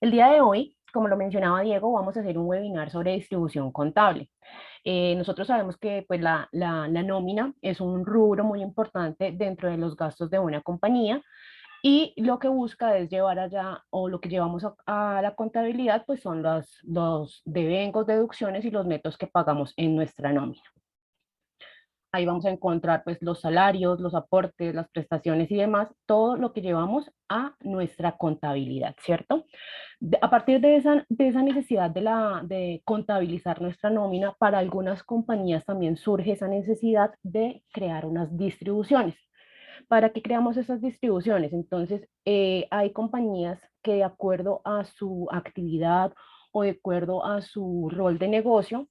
El día de hoy, como lo mencionaba Diego, vamos a hacer un webinar sobre distribución contable. Nosotros sabemos que pues, la nómina es un rubro muy importante dentro de los gastos de una compañía y lo que busca es llevar allá, o lo que llevamos a la contabilidad, pues son los devenggos, deducciones y los netos que pagamos en nuestra nómina. Ahí vamos a encontrar pues los salarios, los aportes, las prestaciones y demás, todo lo que llevamos a nuestra contabilidad, ¿cierto? A partir de esa necesidad de contabilizar nuestra nómina, para algunas compañías también surge esa necesidad de crear unas distribuciones. ¿Para qué creamos esas distribuciones? Entonces, hay compañías que de acuerdo a su actividad o de acuerdo a su rol de negocio,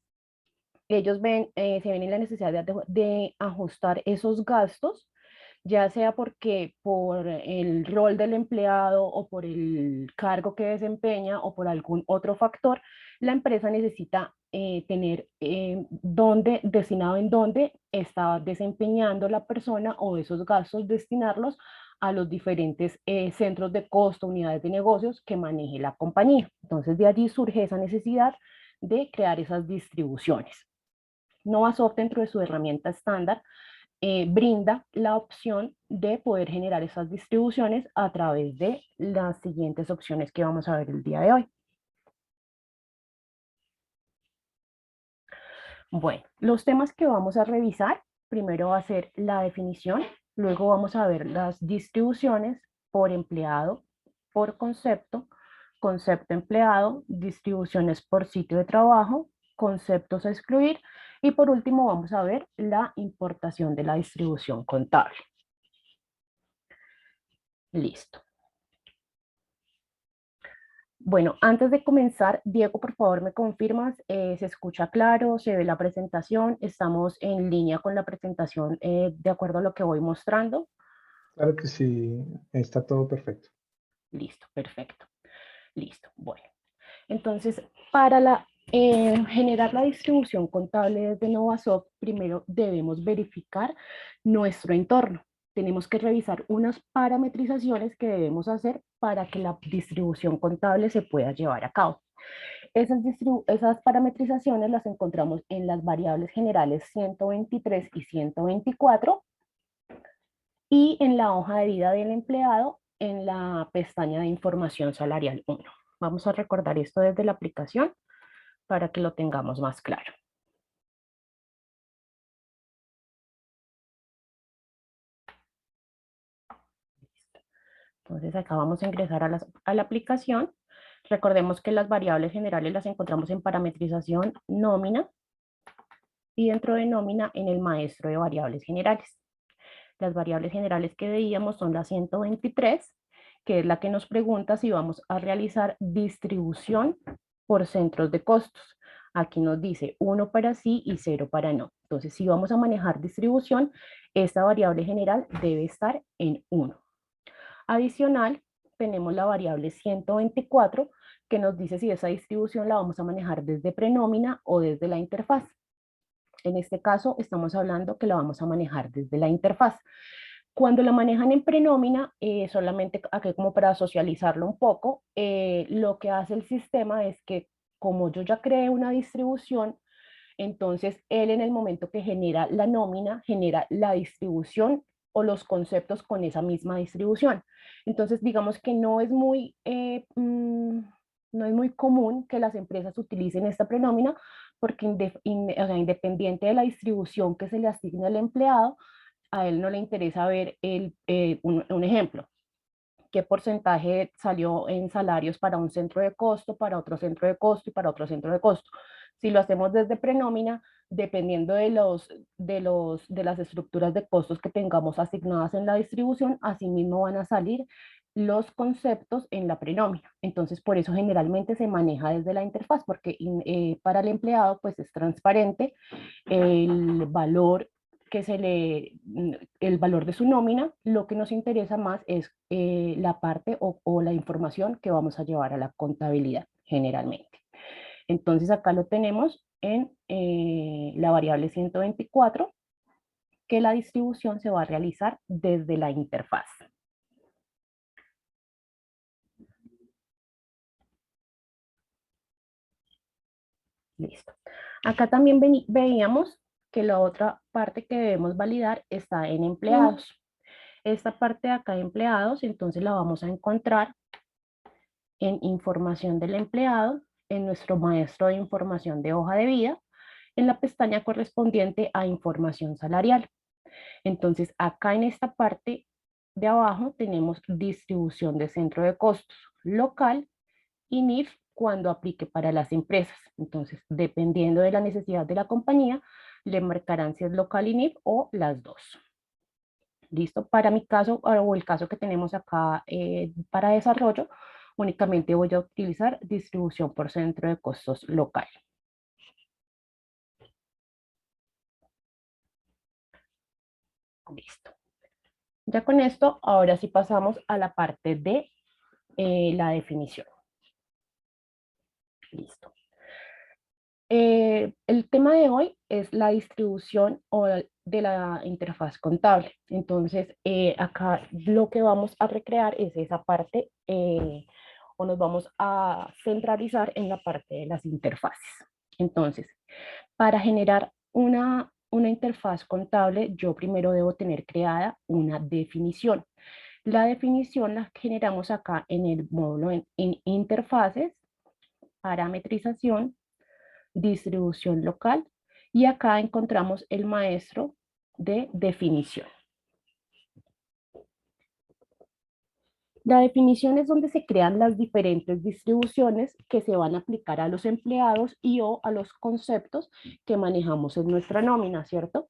ellos se ven en la necesidad de ajustar esos gastos, ya sea porque por el rol del empleado o por el cargo que desempeña o por algún otro factor, la empresa necesita tener destinado en dónde está desempeñando la persona o esos gastos, destinarlos a los diferentes centros de costo, unidades de negocios que maneje la compañía. Entonces, de allí surge esa necesidad de crear esas distribuciones. Novasoft, dentro de su herramienta estándar, brinda la opción de poder generar esas distribuciones a través de las siguientes opciones que vamos a ver el día de hoy. Bueno, los temas que vamos a revisar, primero va a ser la definición, luego vamos a ver las distribuciones por empleado, por concepto, concepto empleado, distribuciones por sitio de trabajo, conceptos a excluir y por último vamos a ver la importación de la distribución contable. Listo. Bueno, antes de comenzar, Diego, por favor, me confirmas, ¿se escucha claro? ¿Se ve la presentación? ¿Estamos en línea con la presentación de acuerdo a lo que voy mostrando? Claro que sí, está todo perfecto. Listo, perfecto. Listo, bueno. Entonces, para generar la distribución contable desde Novasoft, primero debemos verificar nuestro entorno. Tenemos que revisar unas parametrizaciones que debemos hacer para que la distribución contable se pueda llevar a cabo. Esas parametrizaciones las encontramos en las variables generales 123 y 124 y en la hoja de vida del empleado en la pestaña de información salarial 1. Vamos a recordar esto desde la aplicación para que lo tengamos más claro. Entonces acá vamos a ingresar a la aplicación. Recordemos que las variables generales las encontramos en parametrización nómina y dentro de nómina en el maestro de variables generales. Las variables generales que veíamos son la 123, que es la que nos pregunta si vamos a realizar distribución por centros de costos. Aquí nos dice 1 para sí y 0 para no. Entonces, si vamos a manejar distribución, esta variable general debe estar en 1. Adicional, tenemos la variable 124, que nos dice si esa distribución la vamos a manejar desde prenómina o desde la interfaz. En este caso, estamos hablando que la vamos a manejar desde la interfaz. Cuando la manejan en prenómina, solamente aquí como para socializarlo un poco, lo que hace el sistema es que como yo ya creé una distribución, entonces él en el momento que genera la nómina, genera la distribución o los conceptos con esa misma distribución. Entonces digamos que no es muy común que las empresas utilicen esta prenómina porque o sea, independiente de la distribución que se le asigne al empleado, a él no le interesa ver un ejemplo, qué porcentaje salió en salarios para un centro de costo, para otro centro de costo y para otro centro de costo. Si lo hacemos desde prenómina, dependiendo de las estructuras de costos que tengamos asignadas en la distribución, asimismo van a salir los conceptos en la prenómina. Entonces, por eso generalmente se maneja desde la interfaz, porque para el empleado pues es transparente el valor el valor de su nómina. Lo que nos interesa más es la parte o la información que vamos a llevar a la contabilidad generalmente. Entonces acá lo tenemos en la variable 124, que la distribución se va a realizar desde la interfaz. Listo. Acá también veíamos que la otra parte que debemos validar está en empleados. Esta parte de acá de empleados, entonces la vamos a encontrar en información del empleado, en nuestro maestro de información de hoja de vida, en la pestaña correspondiente a información salarial. Entonces, acá en esta parte de abajo tenemos distribución de centro de costos local y NIF cuando aplique para las empresas. Entonces, dependiendo de la necesidad de la compañía, le marcarán si es local y NIF o las dos. ¿Listo? Para mi caso, o el caso que tenemos acá para desarrollo, únicamente voy a utilizar distribución por centro de costos local. Listo. Ya con esto, ahora sí pasamos a la parte de la definición. Listo. El tema de hoy es la distribución de la interfaz contable. Entonces, acá lo que vamos a recrear es esa parte o nos vamos a centralizar en la parte de las interfaces. Entonces, para generar una interfaz contable, yo primero debo tener creada una definición. La definición la generamos acá en el módulo en interfaces, parametrización, distribución local, y acá encontramos el maestro de definición. La definición es donde se crean las diferentes distribuciones que se van a aplicar a los empleados y o a los conceptos que manejamos en nuestra nómina, ¿cierto?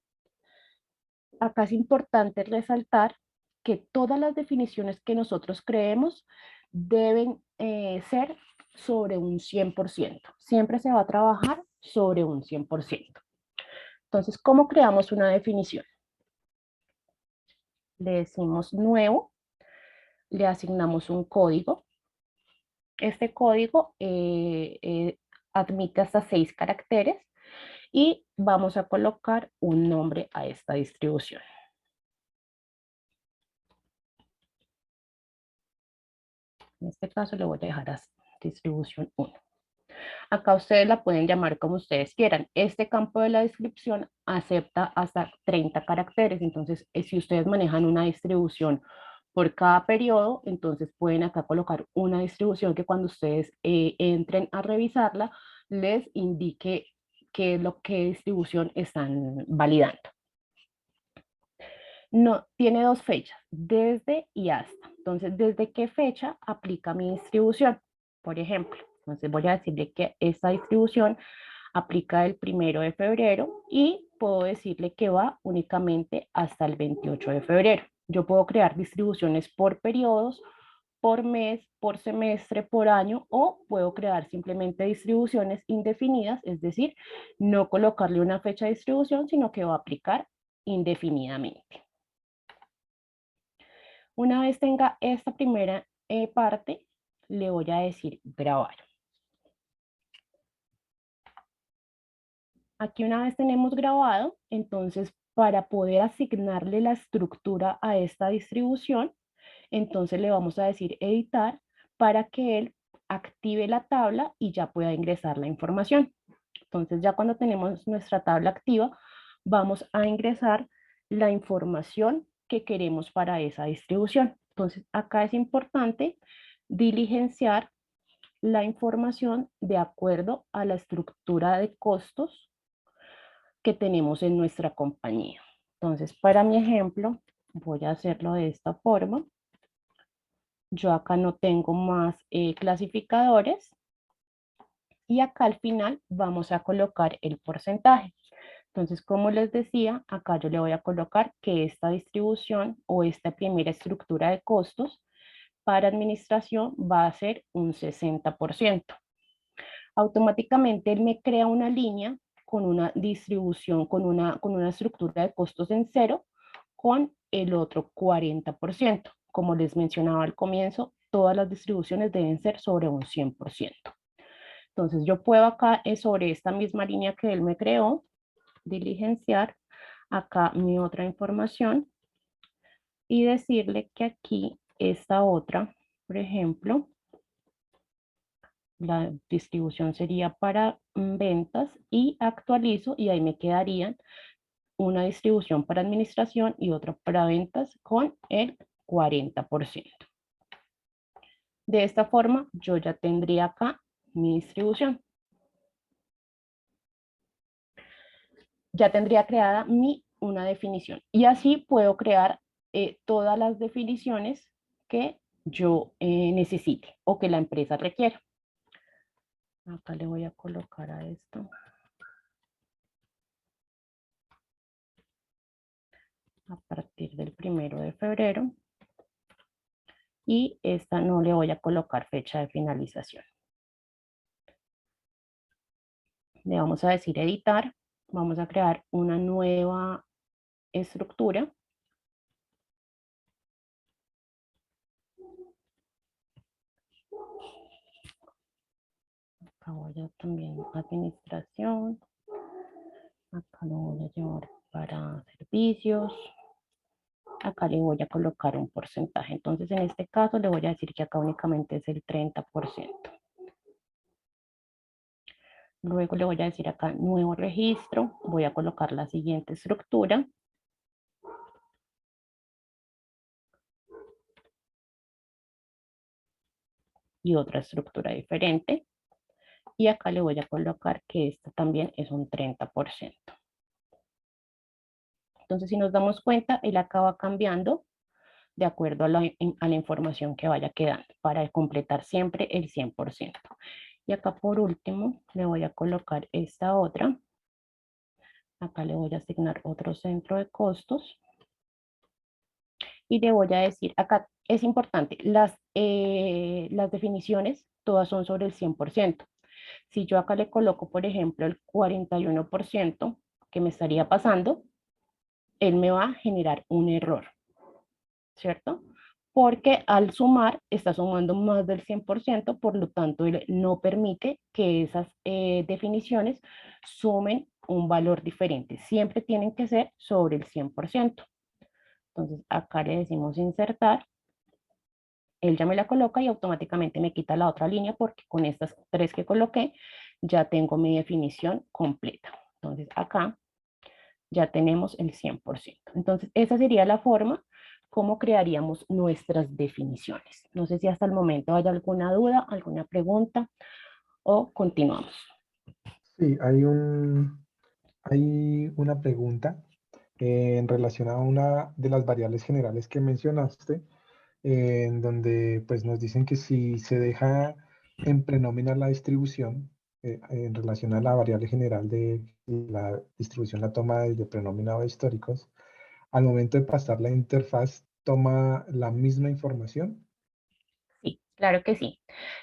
Acá es importante resaltar que todas las definiciones que nosotros creemos deben ser sobre un 100%. Siempre se va a trabajar sobre un 100%. Entonces, ¿cómo creamos una definición? Le decimos nuevo, le asignamos un código. Este código admite hasta 6 caracteres y vamos a colocar un nombre a esta distribución. En este caso le voy a dejar a distribución 1. Acá ustedes la pueden llamar como ustedes quieran. Este campo de la descripción acepta hasta 30 caracteres. Entonces, si ustedes manejan una distribución por cada periodo, entonces pueden acá colocar una distribución que cuando ustedes entren a revisarla, les indique qué distribución están validando. No, tiene dos fechas, desde y hasta. Entonces, ¿desde qué fecha aplica mi distribución? Por ejemplo, entonces voy a decirle que esta distribución aplica el 1 de febrero y puedo decirle que va únicamente hasta el 28 de febrero. Yo puedo crear distribuciones por periodos, por mes, por semestre, por año, o puedo crear simplemente distribuciones indefinidas, es decir, no colocarle una fecha de distribución, sino que va a aplicar indefinidamente. Una vez tenga esta primera parte, le voy a decir grabar. Aquí una vez tenemos grabado, entonces para poder asignarle la estructura a esta distribución, entonces le vamos a decir editar para que él active la tabla y ya pueda ingresar la información. Entonces ya cuando tenemos nuestra tabla activa, vamos a ingresar la información que queremos para esa distribución. Entonces acá es importante diligenciar la información de acuerdo a la estructura de costos que tenemos en nuestra compañía. Entonces, para mi ejemplo, voy a hacerlo de esta forma. Yo acá no tengo más clasificadores y acá al final vamos a colocar el porcentaje. Entonces, como les decía, acá yo le voy a colocar que esta distribución o esta primera estructura de costos para administración va a ser un 60%. Automáticamente él me crea una línea con una distribución, con una estructura de costos en cero, con el otro 40%. Como les mencionaba al comienzo, todas las distribuciones deben ser sobre un 100%. Entonces yo puedo acá, sobre esta misma línea que él me creó, diligenciar acá mi otra información y decirle que aquí esta otra, por ejemplo, La distribución sería para ventas y actualizo y ahí me quedarían una distribución para administración y otra para ventas con el 40%. De esta forma yo ya tendría acá mi distribución. Ya tendría creada una definición y así puedo crear todas las definiciones que yo necesite o que la empresa requiera. Acá le voy a colocar a esto a partir del 1 de febrero y esta no le voy a colocar fecha de finalización. Le vamos a decir editar, vamos a crear una nueva estructura. Acá voy a también administración, acá lo voy a llevar para servicios, acá le voy a colocar un porcentaje. Entonces, en este caso, le voy a decir que acá únicamente es el 30%. Luego le voy a decir acá nuevo registro. Voy a colocar la siguiente estructura. Y otra estructura diferente. Y acá le voy a colocar que esta también es un 30%. Entonces, si nos damos cuenta, él acaba cambiando de acuerdo a la información que vaya quedando para completar siempre el 100%. Y acá por último le voy a colocar esta otra. Acá le voy a asignar otro centro de costos. Y le voy a decir, acá es importante, las definiciones todas son sobre el 100%. Si yo acá le coloco, por ejemplo, el 41% que me estaría pasando, él me va a generar un error, ¿cierto? Porque al sumar está sumando más del 100%, por lo tanto, él no permite que esas definiciones sumen un valor diferente. Siempre tienen que ser sobre el 100%. Entonces, acá le decimos insertar. Él ya me la coloca y automáticamente me quita la otra línea porque con estas tres que coloqué ya tengo mi definición completa. Entonces, acá ya tenemos el 100%. Entonces, esa sería la forma como crearíamos nuestras definiciones. No sé si hasta el momento hay alguna duda, alguna pregunta o continuamos. Sí, hay una pregunta en relación a una de las variables generales que mencionaste, en donde pues nos dicen que si se deja en prenómina la distribución, en relación a la variable general de la distribución, la toma desde prenómina o históricos, al momento de pasar la interfaz, toma la misma información. Sí, claro que sí.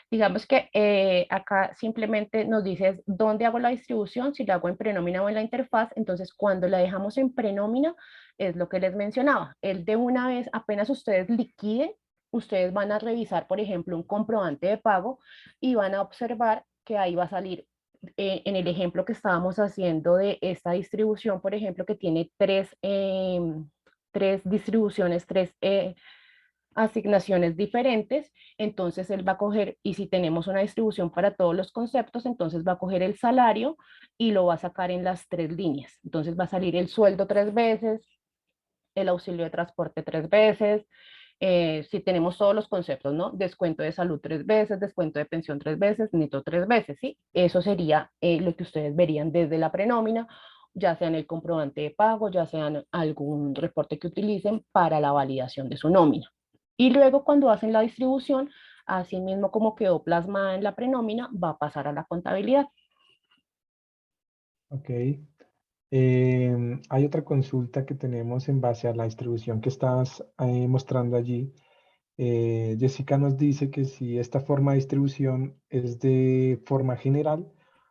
Digamos que acá simplemente nos dice dónde hago la distribución, si la hago en prenómina o en la interfaz. Entonces, cuando la dejamos en prenómina, es lo que les mencionaba. El de una vez, apenas ustedes liquiden, ustedes van a revisar, por ejemplo, un comprobante de pago y van a observar que ahí va a salir, en el ejemplo que estábamos haciendo de esta distribución, por ejemplo, que tiene tres distribuciones, tres asignaciones diferentes, entonces él va a coger, y si tenemos una distribución para todos los conceptos, entonces va a coger el salario y lo va a sacar en las tres líneas. Entonces va a salir el sueldo 3 veces, el auxilio de transporte 3 veces, si tenemos todos los conceptos, ¿no? Descuento de salud 3 veces, descuento de pensión 3 veces, neto 3 veces, ¿sí? Eso sería lo que ustedes verían desde la prenómina, ya sea en el comprobante de pago, ya sea en algún reporte que utilicen para la validación de su nómina. Y luego cuando hacen la distribución, así mismo como quedó plasmada en la prenómina, va a pasar a la contabilidad. Ok. Hay otra consulta que tenemos en base a la distribución que estás mostrando allí. Jessica nos dice que si esta forma de distribución es de forma general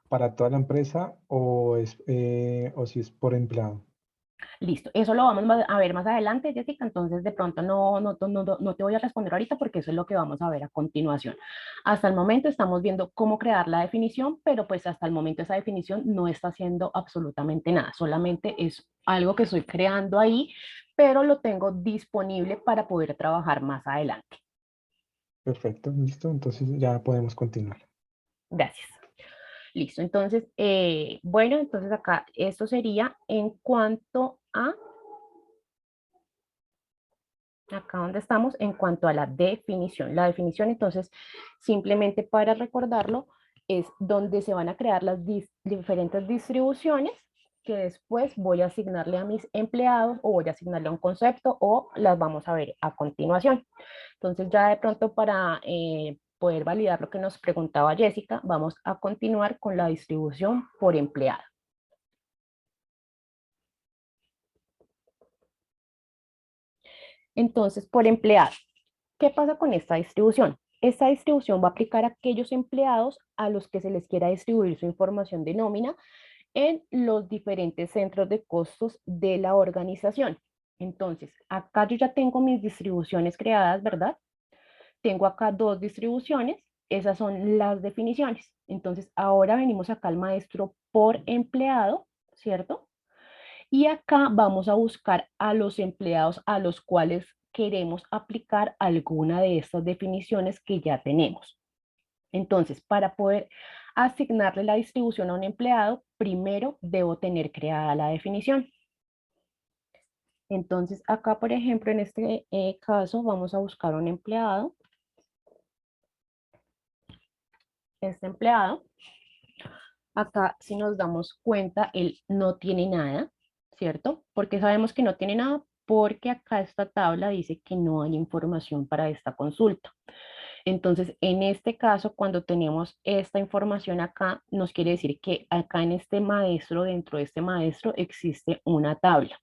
para toda la empresa o si es por empleado. Listo, eso lo vamos a ver más adelante, Jessica, entonces de pronto no te voy a responder ahorita porque eso es lo que vamos a ver a continuación. Hasta el momento estamos viendo cómo crear la definición, pero pues hasta el momento esa definición no está haciendo absolutamente nada, solamente es algo que estoy creando ahí, pero lo tengo disponible para poder trabajar más adelante. Perfecto, listo. Entonces ya podemos continuar. Gracias. Listo, entonces, bueno, entonces acá esto sería en cuanto a, acá donde estamos, en cuanto a la definición. La definición, entonces, simplemente para recordarlo, es donde se van a crear las diferentes distribuciones que después voy a asignarle a mis empleados o voy a asignarle a un concepto o las vamos a ver a continuación. Entonces ya de pronto para poder validar lo que nos preguntaba Jessica, vamos a continuar con la distribución por empleado. Entonces, por empleado, ¿qué pasa con esta distribución? Esta distribución va a aplicar a aquellos empleados a los que se les quiera distribuir su información de nómina en los diferentes centros de costos de la organización. Entonces, acá yo ya tengo mis distribuciones creadas, ¿verdad? Tengo acá dos distribuciones, esas son las definiciones. Entonces, ahora venimos acá al maestro por empleado, ¿cierto? Y acá vamos a buscar a los empleados a los cuales queremos aplicar alguna de estas definiciones que ya tenemos. Entonces, para poder asignarle la distribución a un empleado, primero debo tener creada la definición. Entonces, acá, por ejemplo, en este caso, vamos a buscar un empleado. Este empleado, acá si nos damos cuenta, él no tiene nada, ¿cierto? Porque sabemos que no tiene nada porque acá esta tabla dice que no hay información para esta consulta. Entonces, en este caso, cuando tenemos esta información acá, nos quiere decir que acá en este maestro, dentro de este maestro, existe una tabla.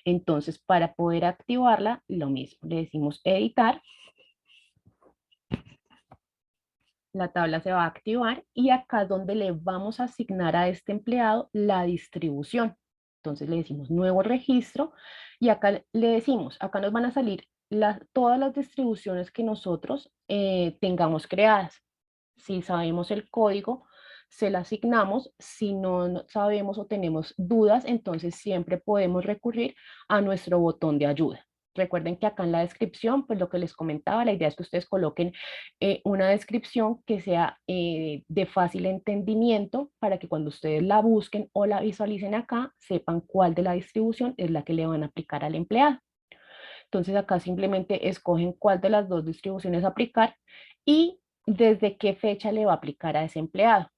Entonces, para poder activarla, lo mismo, le decimos editar. La tabla se va a activar y acá es donde le vamos a asignar a este empleado la distribución. Entonces le decimos nuevo registro y acá le decimos, acá nos van a salir todas las distribuciones que nosotros tengamos creadas. Si sabemos el código, se la asignamos. Si no sabemos o tenemos dudas, entonces siempre podemos recurrir a nuestro botón de ayuda. Recuerden que acá en la descripción, pues lo que les comentaba, la idea es que ustedes coloquen una descripción que sea de fácil entendimiento para que cuando ustedes la busquen o la visualicen acá, sepan cuál de la distribución es la que le van a aplicar al empleado. Entonces acá simplemente escogen cuál de las dos distribuciones aplicar y desde qué fecha le va a aplicar a ese empleado.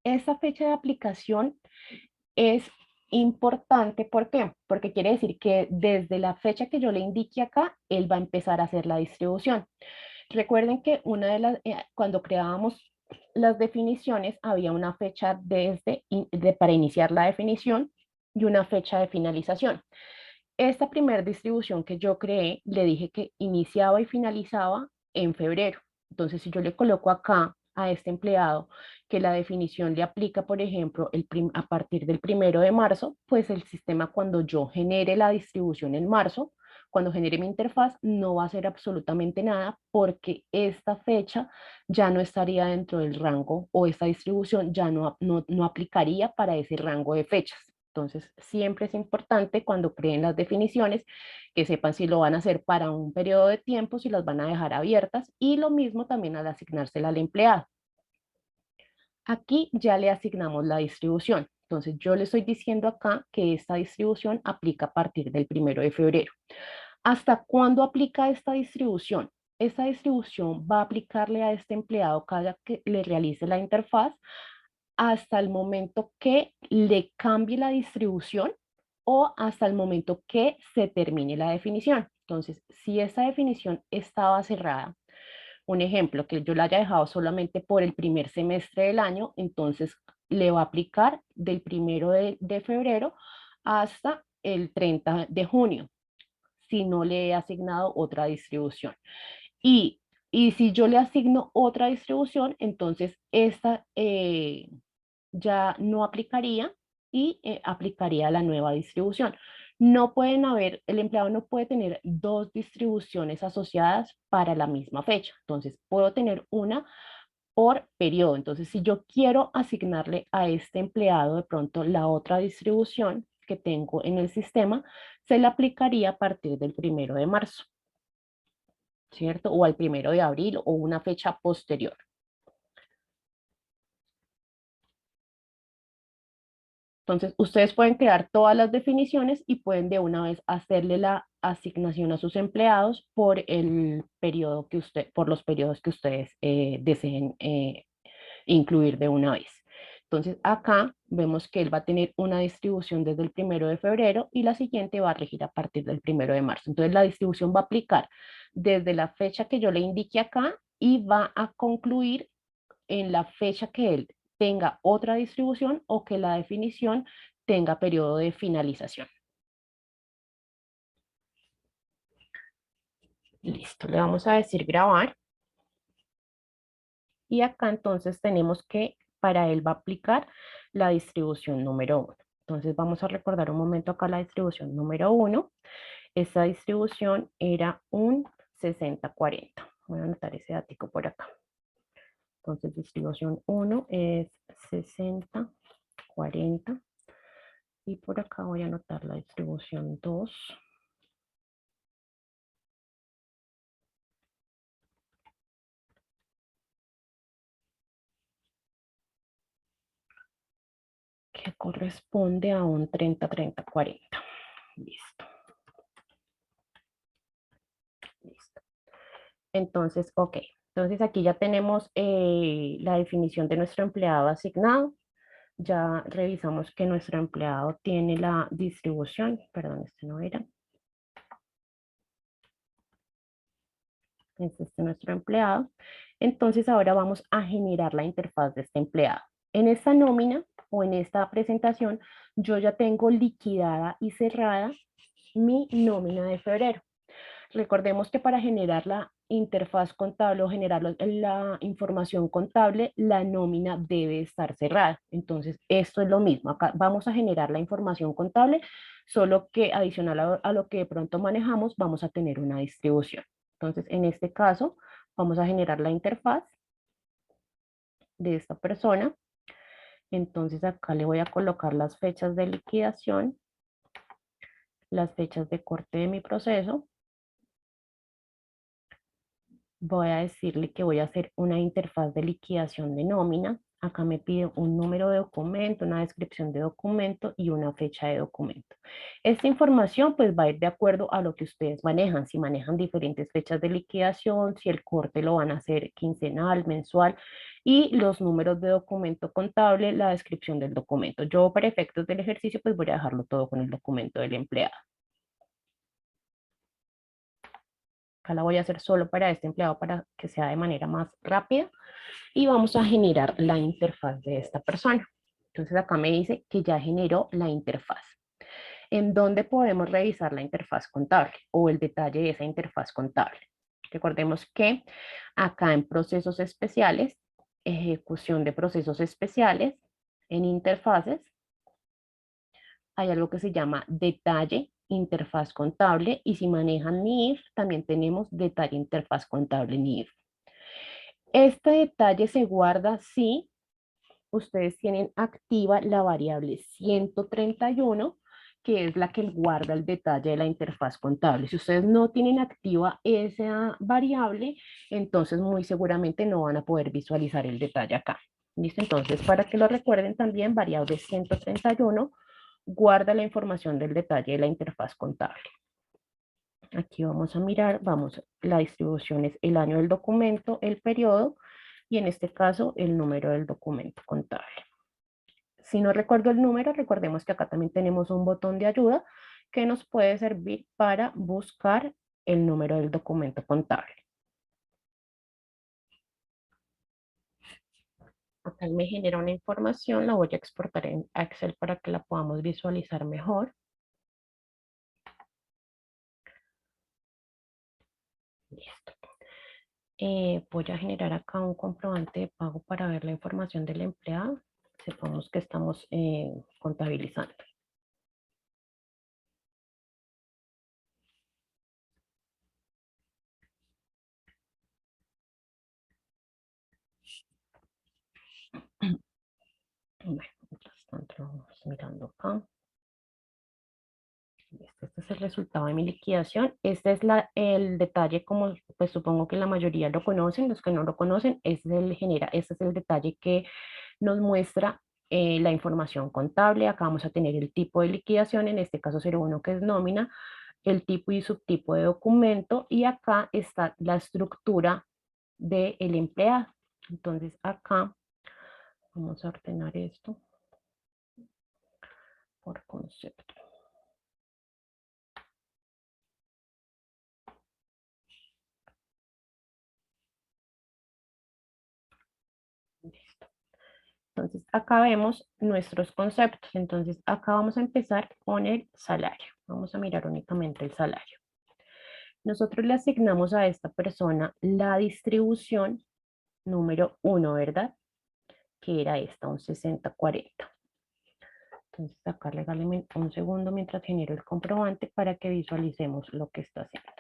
Esa fecha de aplicación es importante, ¿por qué? Porque quiere decir que desde la fecha que yo le indique acá, él va a empezar a hacer la distribución. Recuerden que cuando creábamos las definiciones, había una fecha para iniciar la definición y una fecha de finalización. Esta primera distribución que yo creé, le dije que iniciaba y finalizaba en febrero. Entonces, si yo le coloco acá a este empleado que la definición le aplica, por ejemplo, a partir del 1 de marzo, pues el sistema cuando yo genere la distribución en marzo, cuando genere mi interfaz, no va a hacer absolutamente nada porque esta fecha ya no estaría dentro del rango o esta distribución ya no aplicaría para ese rango de fechas. Entonces, siempre es importante cuando creen las definiciones que sepan si lo van a hacer para un periodo de tiempo, si las van a dejar abiertas y lo mismo también al asignársela al empleado. Aquí ya le asignamos la distribución. Entonces, yo le estoy diciendo acá que esta distribución aplica a partir del 1 de febrero. ¿Hasta cuándo aplica esta distribución? Esta distribución va a aplicarle a este empleado cada que le realice la interfaz hasta el momento que le cambie la distribución o hasta el momento que se termine la definición. Entonces, si esa definición estaba cerrada, un ejemplo, que yo la haya dejado solamente por el primer semestre del año, entonces le va a aplicar del 1 de febrero hasta el 30 de junio, si no le he asignado otra distribución. Y, y si yo le asigno otra distribución, entonces esta ya no aplicaría y aplicaría la nueva distribución. No pueden haber, el empleado no puede tener dos distribuciones asociadas para la misma fecha. Entonces, puedo tener una por periodo. Entonces, si yo quiero asignarle a este empleado de pronto la otra distribución que tengo en el sistema, se le aplicaría a partir del 1 de marzo, ¿cierto? O al 1 de abril o una fecha posterior. Entonces, ustedes pueden crear todas las definiciones y pueden de una vez hacerle la asignación a sus empleados por el periodo por los periodos que ustedes deseen incluir de una vez. Entonces, acá vemos que él va a tener una distribución desde el 1 de febrero y la siguiente va a regir a partir del 1 de marzo. Entonces, la distribución va a aplicar desde la fecha que yo le indique acá y va a concluir en la fecha que él tenga otra distribución o que la definición tenga periodo de finalización. Listo, le vamos a decir grabar. Y acá entonces tenemos que para él va a aplicar la distribución número 1. Entonces vamos a recordar un momento acá la distribución número 1. Esa distribución era un 60-40. Voy a anotar ese dato por acá. Entonces distribución 1 es 60-40. Y por acá voy a anotar la distribución 2. Que corresponde a un 30-30-40. Listo. Listo. Entonces, ok. Entonces aquí ya tenemos la definición de nuestro empleado asignado. Ya revisamos que nuestro empleado tiene la distribución. Perdón, este no era. Este es nuestro empleado. Entonces ahora vamos a generar la interfaz de este empleado. En esta nómina o en esta presentación, yo ya tengo liquidada y cerrada mi nómina de febrero. Recordemos que para generar la interfaz contable o generar la información contable, la nómina debe estar cerrada. Entonces, esto es lo mismo. Acá vamos a generar la información contable, solo que adicional a lo que de pronto manejamos, vamos a tener una distribución. Entonces, en este caso, vamos a generar la interfaz de esta persona. Entonces, acá le voy a colocar las fechas de liquidación, las fechas de corte de mi proceso. Voy a decirle que voy a hacer una interfaz de liquidación de nómina. Acá me pide un número de documento, una descripción de documento y una fecha de documento. Esta información pues va a ir de acuerdo a lo que ustedes manejan. Si manejan diferentes fechas de liquidación, si el corte lo van a hacer quincenal, mensual y los números de documento contable, la descripción del documento. Yo para efectos del ejercicio pues voy a dejarlo todo con el documento del empleado. Acá la voy a hacer solo para este empleado para que sea de manera más rápida. Y vamos a generar la interfaz de esta persona. Entonces acá me dice que ya generó la interfaz. ¿En dónde podemos revisar la interfaz contable o el detalle de esa interfaz contable? Recordemos que acá en procesos especiales, ejecución de procesos especiales, en interfaces, hay algo que se llama detalle interfaz contable y si manejan NIF, también tenemos detalle interfaz contable NIF. Este detalle se guarda si ustedes tienen activa la variable 131, que es la que guarda el detalle de la interfaz contable. Si ustedes no tienen activa esa variable, entonces muy seguramente no van a poder visualizar el detalle acá. ¿Listo? Entonces, para que lo recuerden también, variable 131 guarda la información del detalle de la interfaz contable. Aquí vamos a mirar, la distribución es el año del documento, el periodo y en este caso el número del documento contable. Si no recuerdo el número, recordemos que acá también tenemos un botón de ayuda que nos puede servir para buscar el número del documento contable. Acá me genera una información, la voy a exportar en Excel para que la podamos visualizar mejor. Listo. Voy a generar acá un comprobante de pago para ver la información del empleado. Sepamos que estamos contabilizando. Bueno, mientras tanto vamos mirando acá. Este es el resultado de mi liquidación. Este es el detalle, como pues supongo que la mayoría lo conocen, los que no lo conocen, este es el detalle que nos muestra la información contable. Acá vamos a tener el tipo de liquidación, en este caso 01 que es nómina, el tipo y subtipo de documento, y acá está la estructura del empleado. Entonces acá vamos a ordenar esto por concepto. Listo. Entonces acá vemos nuestros conceptos. Entonces acá vamos a empezar con el salario. Vamos a mirar únicamente el salario. Nosotros le asignamos a esta persona la distribución número 1, ¿verdad? Que era esta, un 60-40. Entonces acá regáleme un segundo mientras genero el comprobante para que visualicemos lo que está haciendo.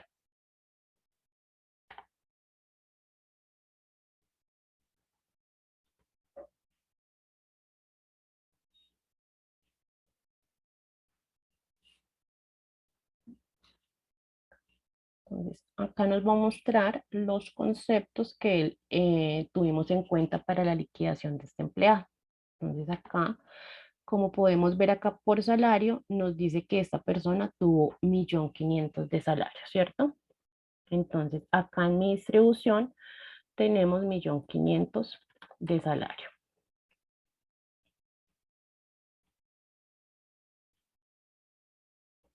Entonces, acá nos va a mostrar los conceptos que tuvimos en cuenta para la liquidación de este empleado. Entonces, acá, como podemos ver acá por salario, nos dice que esta persona tuvo 1.500.000 de salario, ¿cierto? Entonces, acá en mi distribución tenemos 1.500.000 de salario.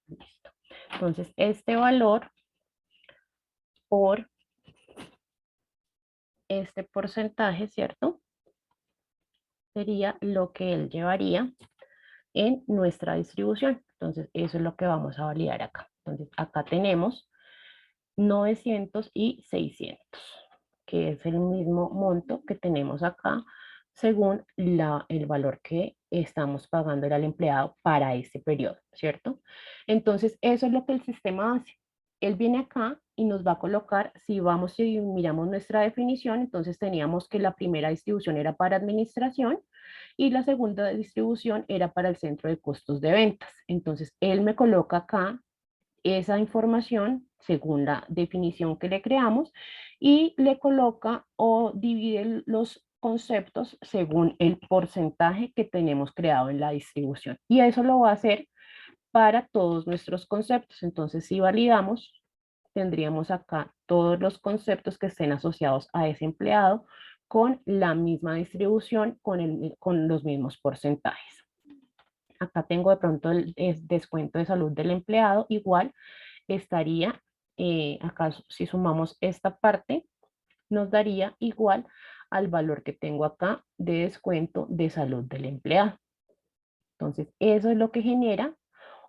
Listo. Entonces, este valor por este porcentaje, ¿cierto? Sería lo que él llevaría en nuestra distribución. Entonces, eso es lo que vamos a validar acá. Entonces, acá tenemos 900 y 600, que es el mismo monto que tenemos acá según el valor que estamos pagando al empleado para este periodo, ¿cierto? Entonces, eso es lo que el sistema hace. Él viene acá y nos va a colocar, si vamos y miramos nuestra definición, entonces teníamos que la primera distribución era para administración y la segunda distribución era para el centro de costos de ventas. Entonces, él me coloca acá esa información según la definición que le creamos y le coloca o divide los conceptos según el porcentaje que tenemos creado en la distribución. Y eso lo va a hacer para todos nuestros conceptos. Entonces, si validamos, tendríamos acá todos los conceptos que estén asociados a ese empleado con la misma distribución, con los mismos porcentajes. Acá tengo de pronto el descuento de salud del empleado, igual estaría, acá si sumamos esta parte, nos daría igual al valor que tengo acá de descuento de salud del empleado. Entonces, eso es lo que genera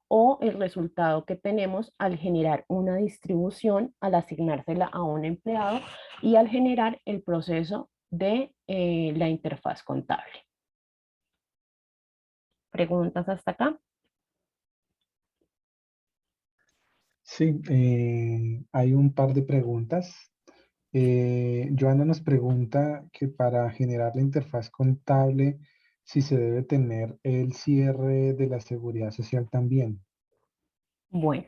o el resultado que tenemos al generar una distribución, al asignársela a un empleado y al generar el proceso de la interfaz contable. ¿Preguntas hasta acá? Sí, hay un par de preguntas. Joana nos pregunta que para generar la interfaz contable, si se debe tener el cierre de la seguridad social también. Bueno,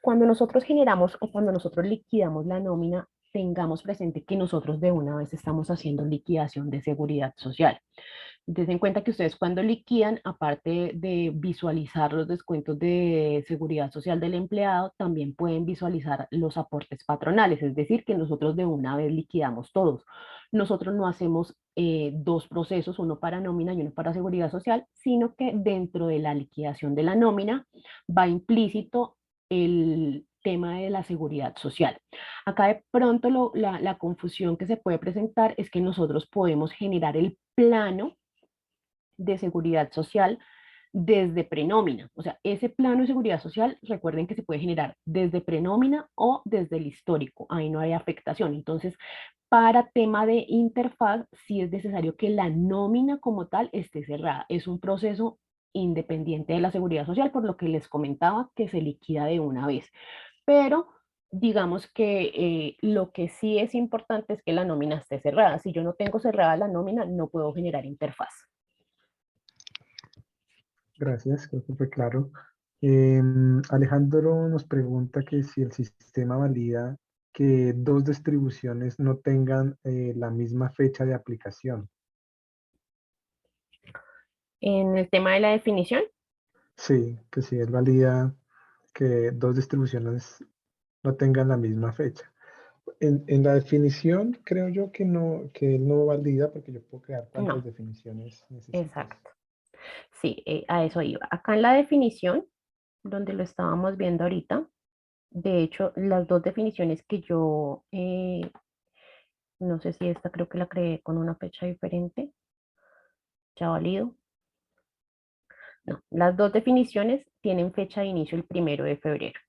cuando nosotros generamos o cuando nosotros liquidamos la nómina, tengamos presente que nosotros de una vez estamos haciendo liquidación de seguridad social. Ten en cuenta que ustedes cuando liquidan, aparte de visualizar los descuentos de seguridad social del empleado, también pueden visualizar los aportes patronales, es decir, que nosotros de una vez liquidamos todos. Nosotros no hacemos dos procesos, uno para nómina y uno para seguridad social, sino que dentro de la liquidación de la nómina va implícito el tema de la seguridad social. Acá de pronto la confusión que se puede presentar es que nosotros podemos generar el plano de seguridad social desde prenómina. O sea, ese plano de seguridad social, recuerden que se puede generar desde prenómina o desde el histórico. Ahí no hay afectación. Entonces, para tema de interfaz, sí es necesario que la nómina como tal esté cerrada. Es un proceso independiente de la seguridad social, por lo que les comentaba que se liquida de una vez. Pero digamos que lo que sí es importante es que la nómina esté cerrada. Si yo no tengo cerrada la nómina, no puedo generar interfaz. Gracias, creo que fue claro. Alejandro nos pregunta que si el sistema valida que dos distribuciones no tengan la misma fecha de aplicación. En el tema de la definición, Sí, que si él valida que dos distribuciones no tengan la misma fecha. En la definición creo yo que él no valida porque yo puedo crear cuantas no, definiciones necesites. exacto. Sí, a eso iba. Acá en la definición, donde lo estábamos viendo ahorita, de hecho, las dos definiciones que yo, no sé si esta creo que la creé con una fecha diferente, ya válido. No, las dos definiciones tienen fecha de inicio el 1 de febrero,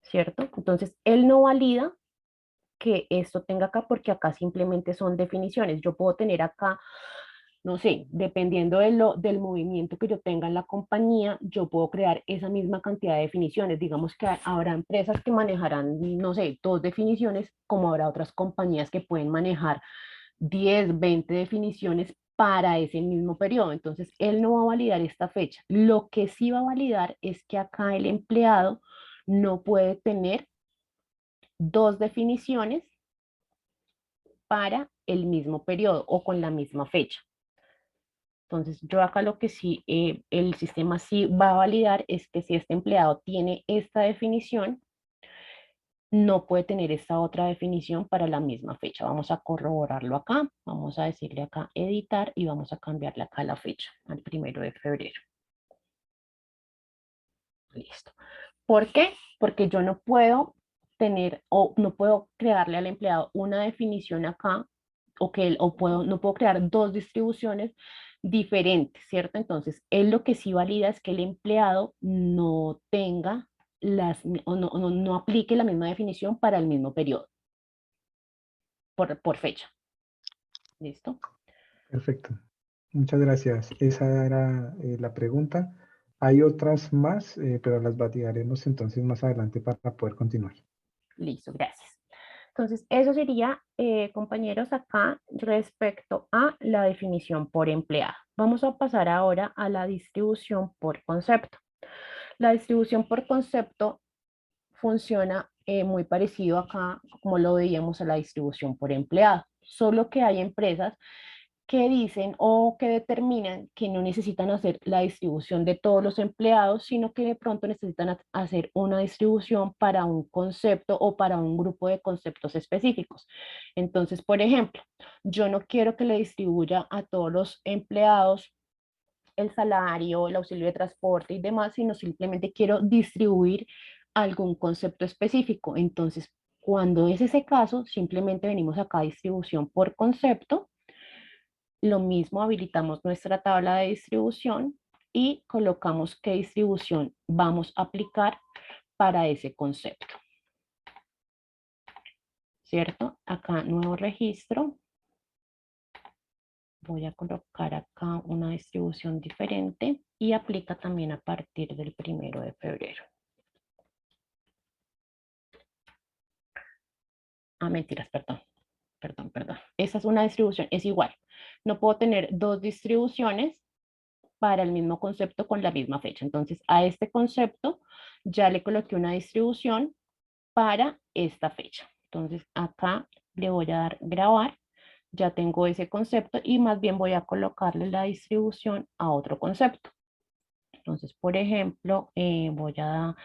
¿cierto? Entonces, él no valida que esto tenga acá porque acá simplemente son definiciones. Yo puedo tener acá, no sé, dependiendo del movimiento que yo tenga en la compañía, yo puedo crear esa misma cantidad de definiciones. Digamos que habrá empresas que manejarán, no sé, dos definiciones, como habrá otras compañías que pueden manejar 10, 20 definiciones para ese mismo periodo. Entonces, él no va a validar esta fecha. Lo que sí va a validar es que acá el empleado no puede tener dos definiciones para el mismo periodo o con la misma fecha. Entonces, yo acá lo que sí, el sistema sí va a validar es que si este empleado tiene esta definición, no puede tener esta otra definición para la misma fecha. Vamos a corroborarlo acá, vamos a decirle acá editar y vamos a cambiarle acá la fecha al 1 de febrero. Listo. ¿Por qué? Porque yo no puedo tener o no puedo crearle al empleado una definición acá o que él, o puedo, no puedo crear dos distribuciones diferentes, ¿cierto? Entonces, él lo que sí valida es que el empleado no tenga no aplique la misma definición para el mismo periodo, por fecha. ¿Listo? Perfecto. Muchas gracias. Esa era la pregunta. Hay otras más, pero las validaremos entonces más adelante para poder continuar. Listo, gracias. Entonces, eso sería, compañeros, acá respecto a la definición por empleado. Vamos a pasar ahora a la distribución por concepto. La distribución por concepto funciona muy parecido acá, como lo veíamos a la distribución por empleado, solo que hay empresas que dicen o que determinan que no necesitan hacer la distribución de todos los empleados, sino que de pronto necesitan hacer una distribución para un concepto o para un grupo de conceptos específicos. Entonces, por ejemplo, yo no quiero que le distribuya a todos los empleados el salario, el auxilio de transporte y demás, sino simplemente quiero distribuir algún concepto específico. Entonces, cuando es ese caso, simplemente venimos acá a distribución por concepto. Lo mismo, habilitamos nuestra tabla de distribución y colocamos qué distribución vamos a aplicar para ese concepto. ¿Cierto? Acá nuevo registro. Voy a colocar acá una distribución diferente y aplica también a partir del 1 de febrero. Ah, mentiras, perdón. Perdón. Esa es una distribución, es igual. No puedo tener dos distribuciones para el mismo concepto con la misma fecha. Entonces, a este concepto ya le coloqué una distribución para esta fecha. Entonces, acá le voy a dar grabar. Ya tengo ese concepto y más bien voy a colocarle la distribución a otro concepto. Entonces, por ejemplo, voy a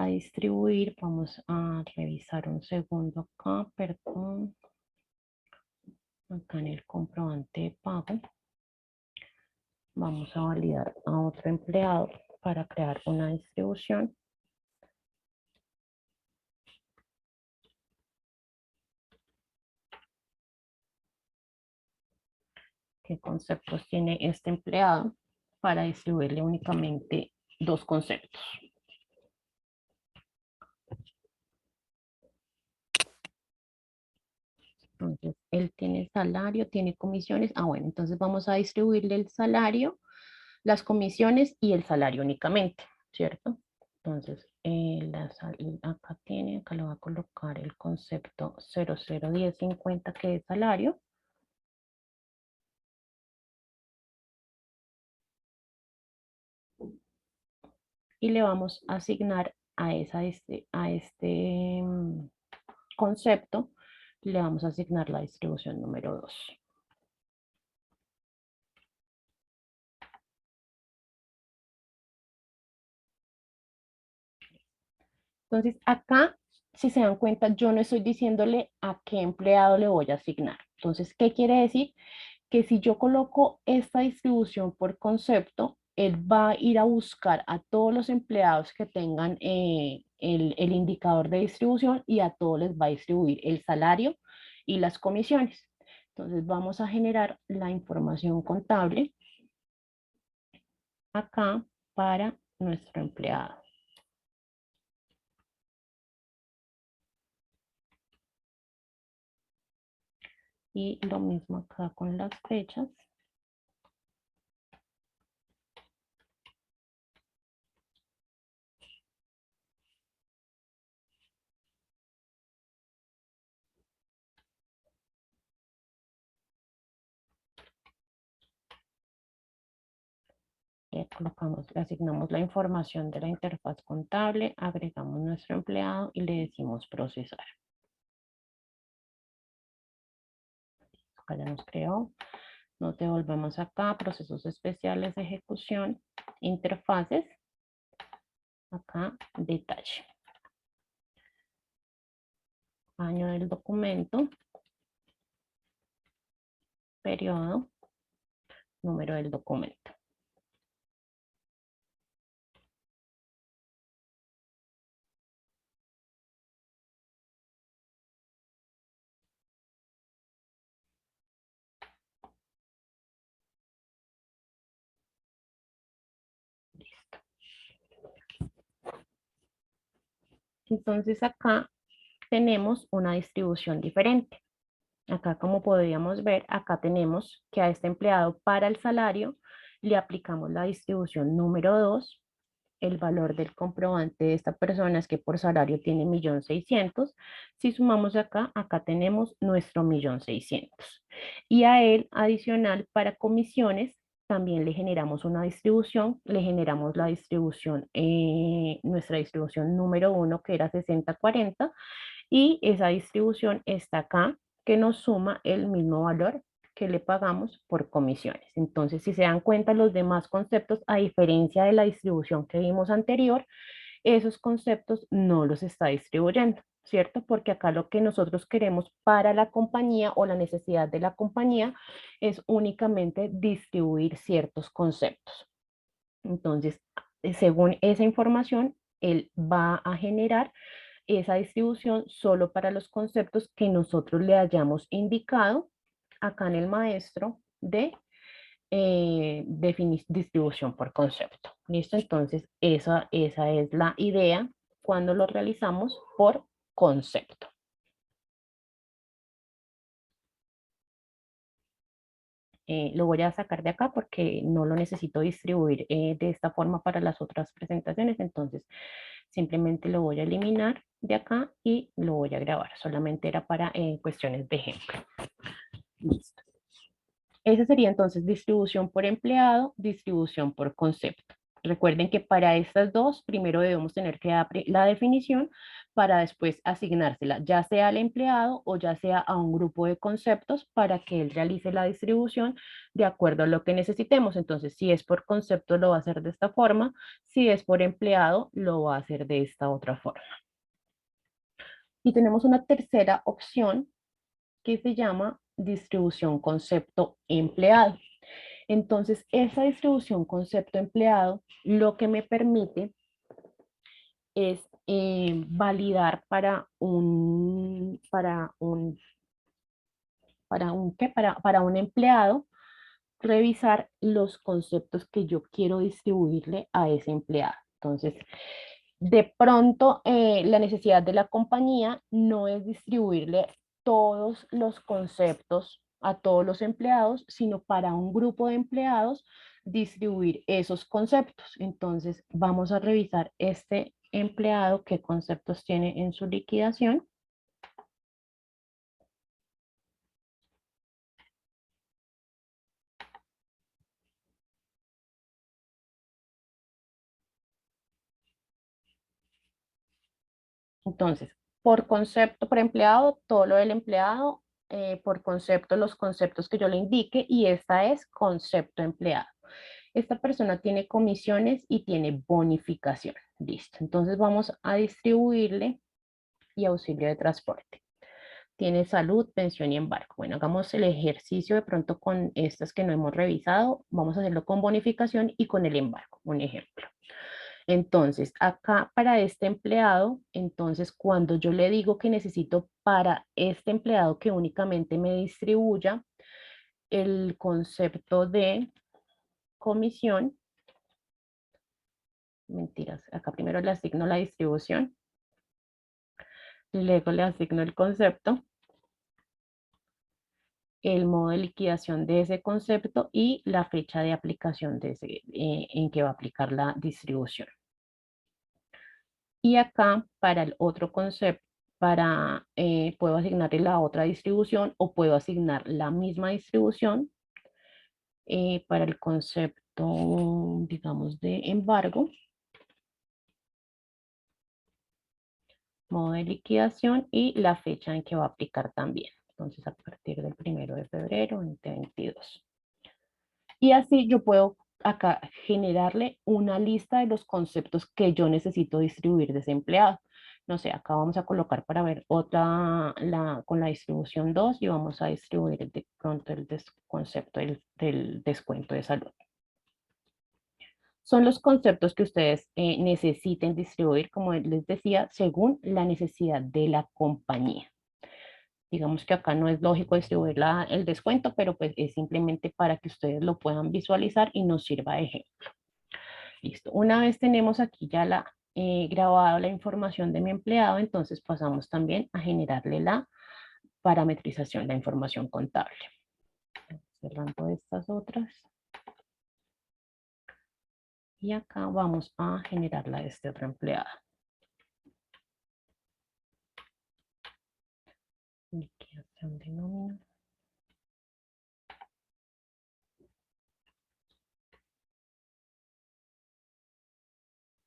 distribuir, vamos a revisar un segundo acá, perdón, acá en el comprobante de pago. Vamos a validar a otro empleado para crear una distribución. ¿Qué conceptos tiene este empleado para distribuirle únicamente dos conceptos? Entonces, él tiene salario, tiene comisiones. Ah, bueno, entonces vamos a distribuirle el salario, las comisiones y el salario únicamente, ¿cierto? Entonces, acá le voy a colocar el concepto 001050 que es salario. Y le vamos a asignar a este concepto, le vamos a asignar la distribución número 2. Entonces, acá, si se dan cuenta, yo no estoy diciéndole a qué empleado le voy a asignar. Entonces, ¿qué quiere decir? Que si yo coloco esta distribución por concepto, él va a ir a buscar a todos los empleados que tengan el indicador de distribución y a todos les va a distribuir el salario y las comisiones. Entonces vamos a generar la información contable acá para nuestro empleado. Y lo mismo acá con las fechas. Le colocamos, le asignamos la información de la interfaz contable, agregamos nuestro empleado y le decimos procesar. Acá ya nos creó. Nos devolvemos acá, procesos especiales de ejecución, interfaces, acá detalle. Año del documento, periodo, número del documento. Entonces acá tenemos una distribución diferente. Acá, como podríamos ver, acá tenemos que a este empleado para el salario le aplicamos la distribución número 2. El valor del comprobante de esta persona es que por salario tiene 1.600.000. Si sumamos acá, acá tenemos nuestro 1.600.000. Y a él, adicional para comisiones, también le generamos una distribución, le generamos la distribución, nuestra distribución número 1, que era 60/40, y esa distribución está acá, que nos suma el mismo valor que le pagamos por comisiones. Entonces, si se dan cuenta, los demás conceptos, a diferencia de la distribución que vimos anterior, esos conceptos no los está distribuyendo, ¿cierto? Porque acá lo que nosotros queremos para la compañía o la necesidad de la compañía es únicamente distribuir ciertos conceptos. Entonces, según esa información, él va a generar esa distribución solo para los conceptos que nosotros le hayamos indicado acá en el maestro de distribución por concepto. ¿Listo? Entonces, esa es la idea cuando lo realizamos por concepto. Lo voy a sacar de acá porque no lo necesito distribuir de esta forma para las otras presentaciones, entonces simplemente lo voy a eliminar de acá y lo voy a grabar, solamente era para cuestiones de ejemplo. Listo. Esa sería entonces distribución por empleado, distribución por concepto. Recuerden que para estas dos, primero debemos tener que dar la definición para después asignársela, ya sea al empleado o ya sea a un grupo de conceptos para que él realice la distribución de acuerdo a lo que necesitemos. Entonces, si es por concepto, lo va a hacer de esta forma. Si es por empleado, lo va a hacer de esta otra forma. Y tenemos una tercera opción que se llama distribución concepto empleado. Entonces, esa distribución concepto empleado lo que me permite es validar para un empleado, revisar los conceptos que yo quiero distribuirle a ese empleado. Entonces, de pronto, la necesidad de la compañía no es distribuirle todos los conceptos a todos los empleados, sino para un grupo de empleados distribuir esos conceptos. Entonces, vamos a revisar este empleado, qué conceptos tiene en su liquidación. Entonces, por concepto, por empleado, todo lo del empleado, por concepto, los conceptos que yo le indique, y esta es concepto empleado. Esta persona tiene comisiones y tiene bonificación. Listo. Entonces vamos a distribuirle y auxilio de transporte. Tiene salud, pensión y embargo. Bueno, hagamos el ejercicio de pronto con estas que no hemos revisado. Vamos a hacerlo con bonificación y con el embargo, un ejemplo. Entonces, acá para este empleado, entonces cuando yo le digo que necesito para este empleado que únicamente me distribuya el concepto de comisión, mentiras, acá primero le asigno la distribución, luego le asigno el concepto, el modo de liquidación de ese concepto y la fecha de aplicación de ese, en que va a aplicar la distribución. Y acá para el otro concepto, puedo asignarle la otra distribución o puedo asignar la misma distribución para el concepto, digamos, de embargo, modo de liquidación y la fecha en que va a aplicar también. Entonces, a partir del 1 de febrero 2022. Y así yo puedo acá generarle una lista de los conceptos que yo necesito distribuir de ese empleado. No sé, acá vamos a colocar para ver otra, con la distribución 2 y vamos a distribuir de pronto el concepto del descuento de salud. Son los conceptos que ustedes necesiten distribuir, como les decía, según la necesidad de la compañía. Digamos que acá no es lógico distribuir el descuento, pero pues es simplemente para que ustedes lo puedan visualizar y nos sirva de ejemplo. Listo. Una vez tenemos aquí ya grabado la información de mi empleado, entonces pasamos también a generarle la parametrización, la información contable. Cerrando estas otras. Y acá vamos a generarla de este otro empleado. Liquidación de nómina.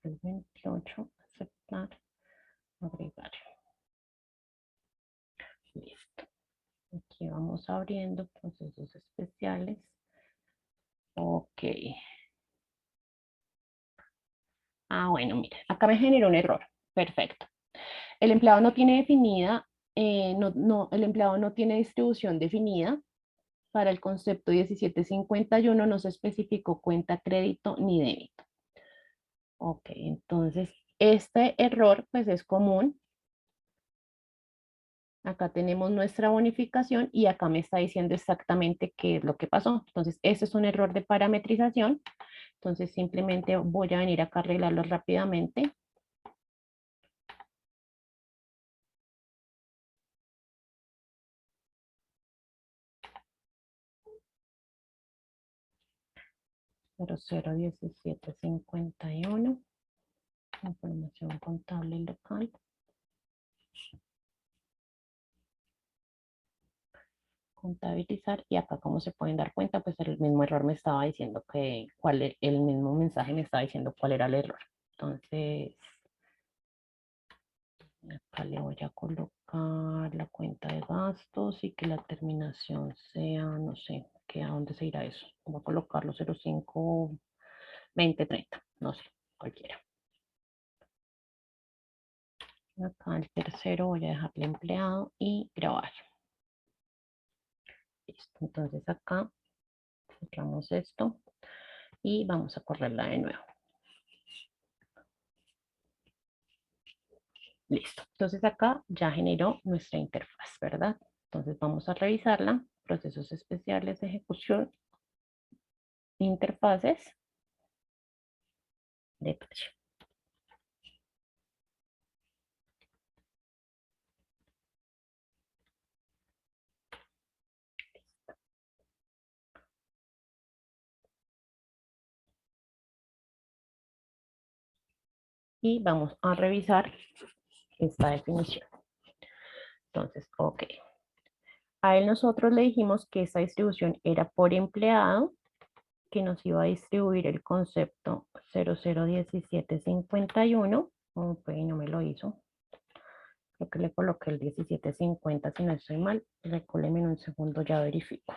El 28, aceptar, agregar. Listo. Aquí vamos abriendo procesos especiales. Ok. Ah, bueno, mira, acá me generó un error. Perfecto. El empleado no tiene definida, el empleado no tiene distribución definida. Para el concepto 1751 no se especificó cuenta crédito ni débito. Ok, entonces este error pues es común. Acá tenemos nuestra bonificación y acá me está diciendo exactamente qué es lo que pasó. Entonces, este es un error de parametrización. Entonces, simplemente voy a venir acá a arreglarlo rápidamente. Cero cero 1751. Información contable local. Contabilizar y acá como se pueden dar cuenta pues el mismo error me estaba diciendo el mismo mensaje me estaba diciendo cuál era el error. Entonces acá le voy a colocar la cuenta de gastos y que la terminación sea, no sé, que a dónde se irá eso. Voy a colocarlo 05 20 30, no sé, cualquiera. Acá el tercero voy a dejarle empleado y grabar. Listo, entonces acá cerramos esto y vamos a correrla de nuevo. Listo. Entonces acá ya generó nuestra interfaz, ¿verdad? Entonces vamos a revisarla. Procesos especiales de ejecución, interfaces, de precio. Y vamos a revisar esta definición. Entonces, ok. A él nosotros le dijimos que esta distribución era por empleado, que nos iba a distribuir el concepto 001751. Ok, no me lo hizo. Creo que le coloqué el 1750 si no estoy mal. Recóleme en un segundo, ya verifico.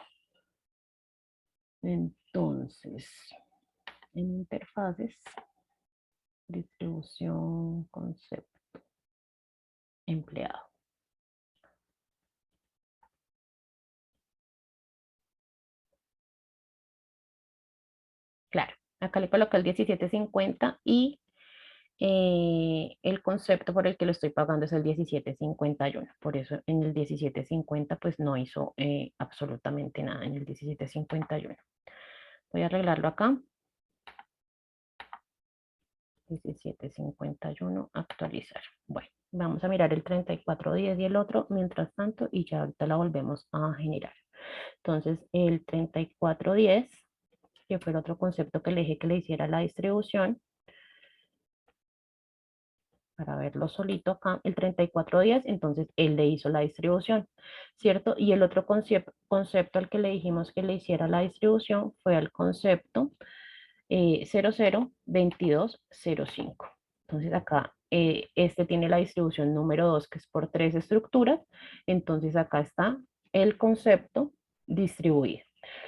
Entonces, en interfaces, Distribución, concepto, empleado. Claro, acá le coloqué el 1750 y el concepto por el que lo estoy pagando es el 1751. Por eso en el 1750 pues no hizo absolutamente nada en el 1751. Voy a arreglarlo acá. 1751, actualizar. Bueno, vamos a mirar el 3410 y el otro mientras tanto y ya ahorita la volvemos a generar. Entonces el 3410, que fue el otro concepto que le dije que le hiciera la distribución, para verlo solito acá, el 3410, entonces él le hizo la distribución, ¿cierto? Y el otro concepto al que le dijimos que le hiciera la distribución fue al concepto 002205. Entonces acá este tiene la distribución número 2 que es por 3 estructuras, entonces acá está el concepto distribuido.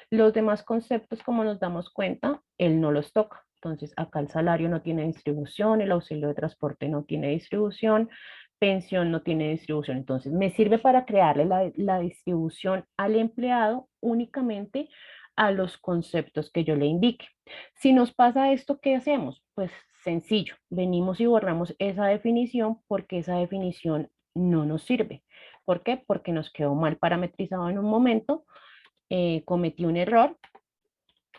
Los demás conceptos, como nos damos cuenta, él no los toca. Entonces, acá el salario no tiene distribución, el auxilio de transporte no tiene distribución, pensión no tiene distribución. Entonces, me sirve para crearle la distribución al empleado únicamente a los conceptos que yo le indique. Si nos pasa esto, ¿qué hacemos? Pues sencillo, venimos y borramos esa definición porque esa definición no nos sirve. ¿Por qué? Porque nos quedó mal parametrizado en un momento, cometí un error,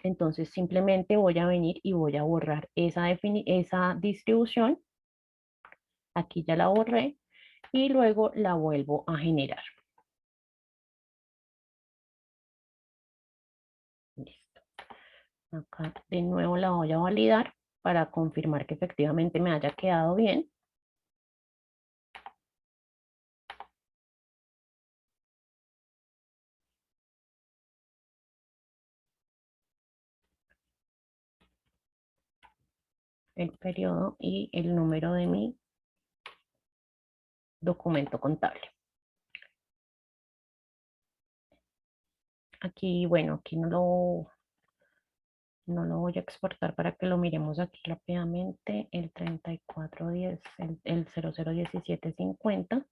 entonces simplemente voy a venir y voy a borrar esa distribución. Aquí ya la borré y luego la vuelvo a generar. Listo. Acá de nuevo la voy a validar para confirmar que efectivamente me haya quedado bien. El periodo y el número de mi documento contable. Aquí, bueno, aquí no lo voy a exportar para que lo miremos aquí rápidamente. El 3410, el 001750.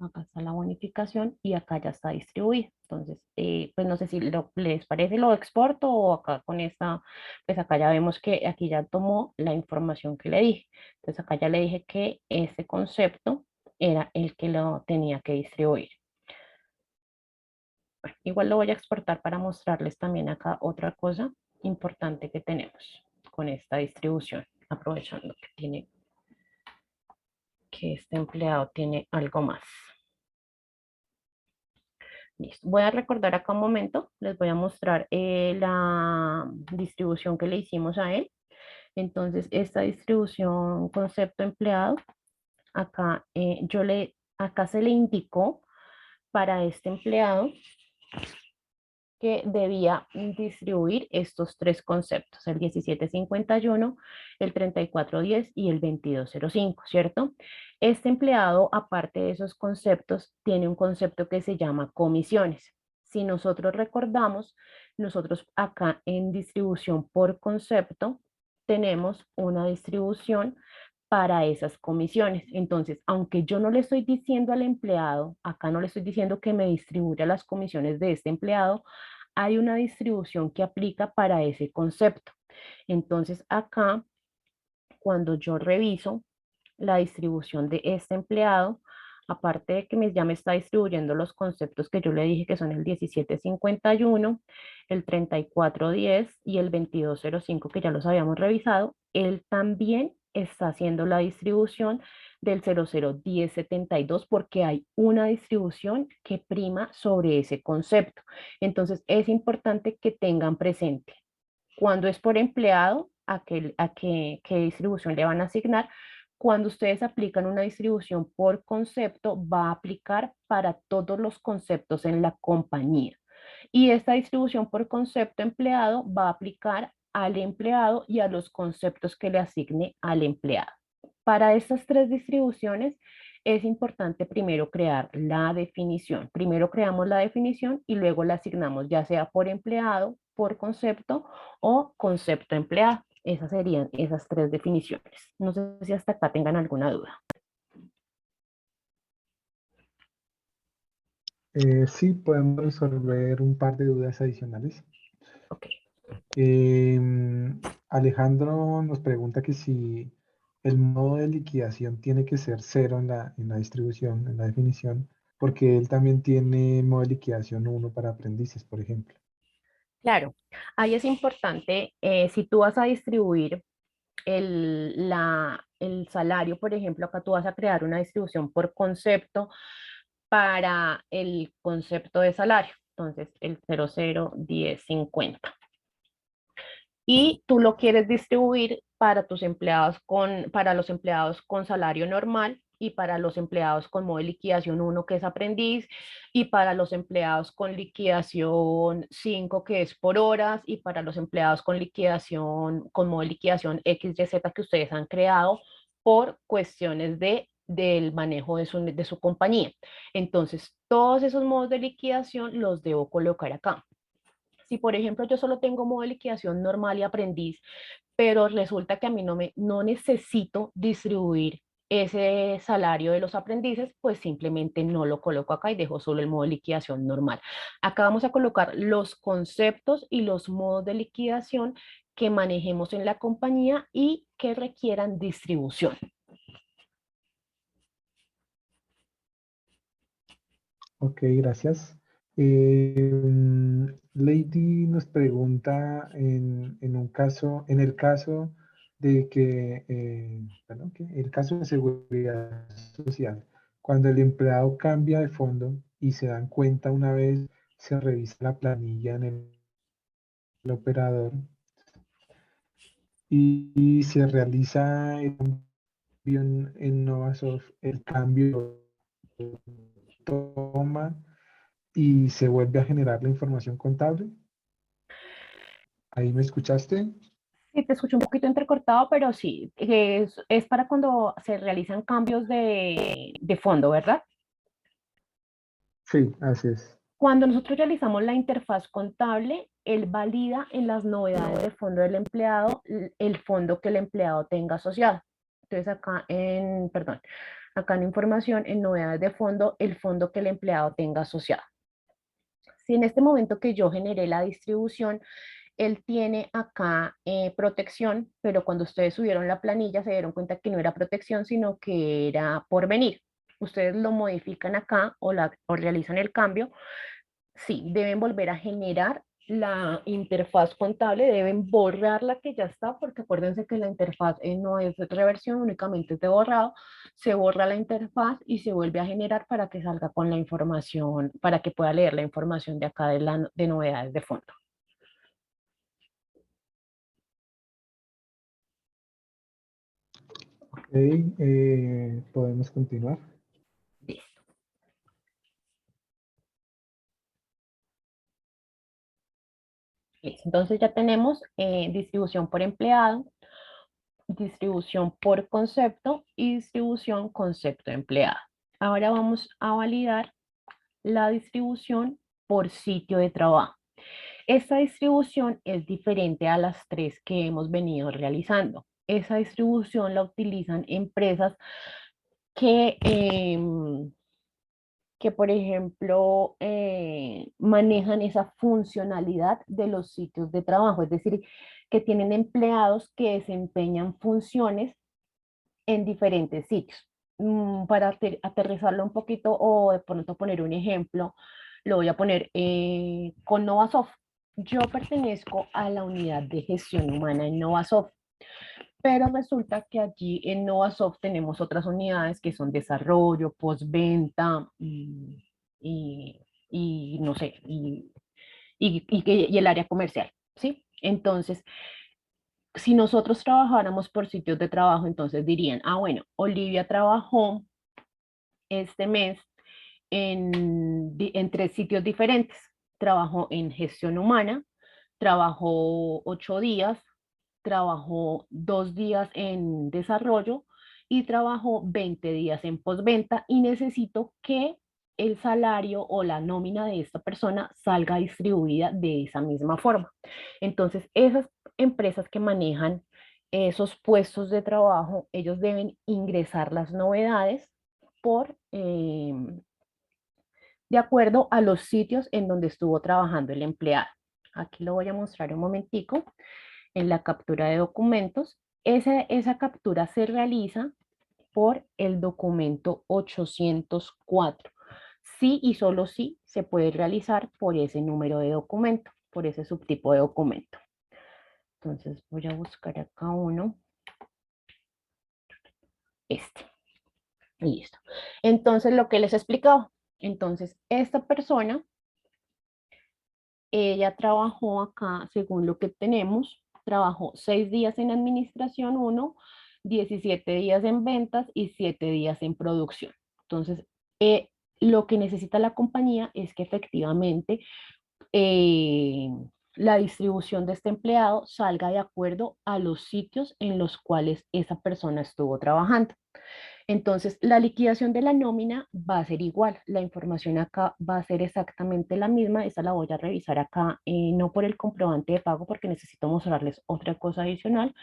Acá está la bonificación y acá ya está distribuido. Entonces, pues no sé si les parece, lo exporto o acá con esta, pues acá ya vemos que aquí ya tomó la información que le dije. Entonces acá ya le dije que ese concepto era el que lo tenía que distribuir. Bueno, igual lo voy a exportar para mostrarles también acá otra cosa importante que tenemos con esta distribución, aprovechando que este empleado tiene algo más. Listo. Voy a recordar acá un momento, les voy a mostrar la distribución que le hicimos a él. Entonces, esta distribución concepto empleado, acá, acá se le indicó para este empleado que debía distribuir estos tres conceptos, el 1751, el 3410 y el 2205, ¿cierto? Este empleado, aparte de esos conceptos, tiene un concepto que se llama comisiones. Si nosotros recordamos, nosotros acá en distribución por concepto tenemos una distribución para esas comisiones. Entonces, aunque yo no le estoy diciendo al empleado, acá no le estoy diciendo que me distribuya las comisiones de este empleado, hay una distribución que aplica para ese concepto. Entonces, acá, cuando yo reviso la distribución de este empleado, aparte de que ya me está distribuyendo los conceptos que yo le dije que son el 1751, el 3410 y el 2205 que ya los habíamos revisado, él también está haciendo la distribución del 001072 porque hay una distribución que prima sobre ese concepto. Entonces es importante que tengan presente cuando es por empleado, qué distribución le van a asignar. Cuando ustedes aplican una distribución por concepto, va a aplicar para todos los conceptos en la compañía. Y esta distribución por concepto empleado va a aplicar al empleado y a los conceptos que le asigne al empleado. Para estas tres distribuciones es importante primero crear la definición. Primero creamos la definición y luego la asignamos ya sea por empleado por concepto o concepto empleado. Esas serían esas tres definiciones. No sé si hasta acá tengan alguna duda. Sí, podemos resolver un par de dudas adicionales. Ok. Alejandro nos pregunta que si el modo de liquidación tiene que ser cero en la distribución, en la definición, porque él también tiene modo de liquidación uno para aprendices, por ejemplo. Claro, ahí es importante, si tú vas a distribuir el salario, por ejemplo, acá tú vas a crear una distribución por concepto para el concepto de salario. Entonces, el 001050. Y tú lo quieres distribuir para tus empleados para los empleados con salario normal y para los empleados con modo de liquidación uno que es aprendiz, y para los empleados con liquidación 5 que es por horas, y para los empleados con modo de liquidación X, Y, Z que ustedes han creado por cuestiones del manejo de su compañía. Entonces, todos esos modos de liquidación los debo colocar acá. Si, por ejemplo, yo solo tengo modo de liquidación normal y aprendiz, pero resulta que a mí no necesito distribuir ese salario de los aprendices, pues simplemente no lo coloco acá y dejo solo el modo de liquidación normal. Acá vamos a colocar los conceptos y los modos de liquidación que manejemos en la compañía y que requieran distribución. Ok, gracias. Lady nos pregunta en un caso, en el caso de que, bueno, que el caso de seguridad social, cuando el empleado cambia de fondo y se dan cuenta una vez se revisa la planilla en el operador y se realiza el cambio en Novasoft, el cambio toma y se vuelve a generar la información contable. ¿Ahí me escuchaste? Sí, te escucho un poquito entrecortado, pero sí, es para cuando se realizan cambios de fondo, ¿verdad? Sí, así es. Cuando nosotros realizamos la interfaz contable, él valida en las novedades de fondo del empleado el fondo que el empleado tenga asociado. Entonces perdón, acá en información, en novedades de fondo, el fondo que el empleado tenga asociado. Si en este momento que yo generé la distribución, él tiene acá protección, pero cuando ustedes subieron la planilla se dieron cuenta que no era protección, sino que era por venir. Ustedes lo modifican acá o realizan el cambio. Sí, deben volver a generar la interfaz contable, deben borrar la que ya está, porque acuérdense que la interfaz no es de reversión, únicamente es de borrado. Se borra la interfaz y se vuelve a generar para que salga con la información, para que pueda leer la información de acá de novedades de fondo. Ok, podemos continuar. Listo. Listo. Entonces ya tenemos distribución por empleado, distribución por concepto y distribución concepto empleado. Ahora vamos a validar la distribución por sitio de trabajo. Esta distribución es diferente a las tres que hemos venido realizando. Esa distribución la utilizan empresas que, que por ejemplo, manejan esa funcionalidad de los sitios de trabajo, es decir, que tienen empleados que desempeñan funciones en diferentes sitios. Para aterrizarlo un poquito o de pronto poner un ejemplo, lo voy a poner con Novasoft. Yo pertenezco a la unidad de gestión humana en Novasoft, pero resulta que allí en Novasoft tenemos otras unidades que son desarrollo, postventa y, y no sé, y el área comercial, ¿sí? Entonces, si nosotros trabajáramos por sitios de trabajo, entonces dirían, ah, bueno, Olivia trabajó este mes en tres sitios diferentes. Trabajó en gestión humana, trabajó 8 días, trabajó 2 días en desarrollo y trabajó 20 días en postventa y necesito que el salario o la nómina de esta persona salga distribuida de esa misma forma. Entonces, esas empresas que manejan esos puestos de trabajo, ellos deben ingresar las novedades por, de acuerdo a los sitios en donde estuvo trabajando el empleado. Aquí lo voy a mostrar un momentico en la captura de documentos. Esa captura se realiza por el documento 804. Sí y solo sí se puede realizar por ese número de documento, por ese subtipo de documento. Entonces voy a buscar acá uno, este, y listo. Entonces lo que les he explicado, entonces esta persona, ella trabajó acá, según lo que tenemos, trabajó 6 días en administración 1, 17 días en ventas y 7 días en producción. Entonces, lo que necesita la compañía es que efectivamente eh, la distribución de este empleado salga de acuerdo a los sitios en los cuales esa persona estuvo trabajando. Entonces, la liquidación de la nómina va a ser igual, la información acá va a ser exactamente la misma, esa la voy a revisar acá, no por el comprobante de pago porque necesito mostrarles otra cosa adicional,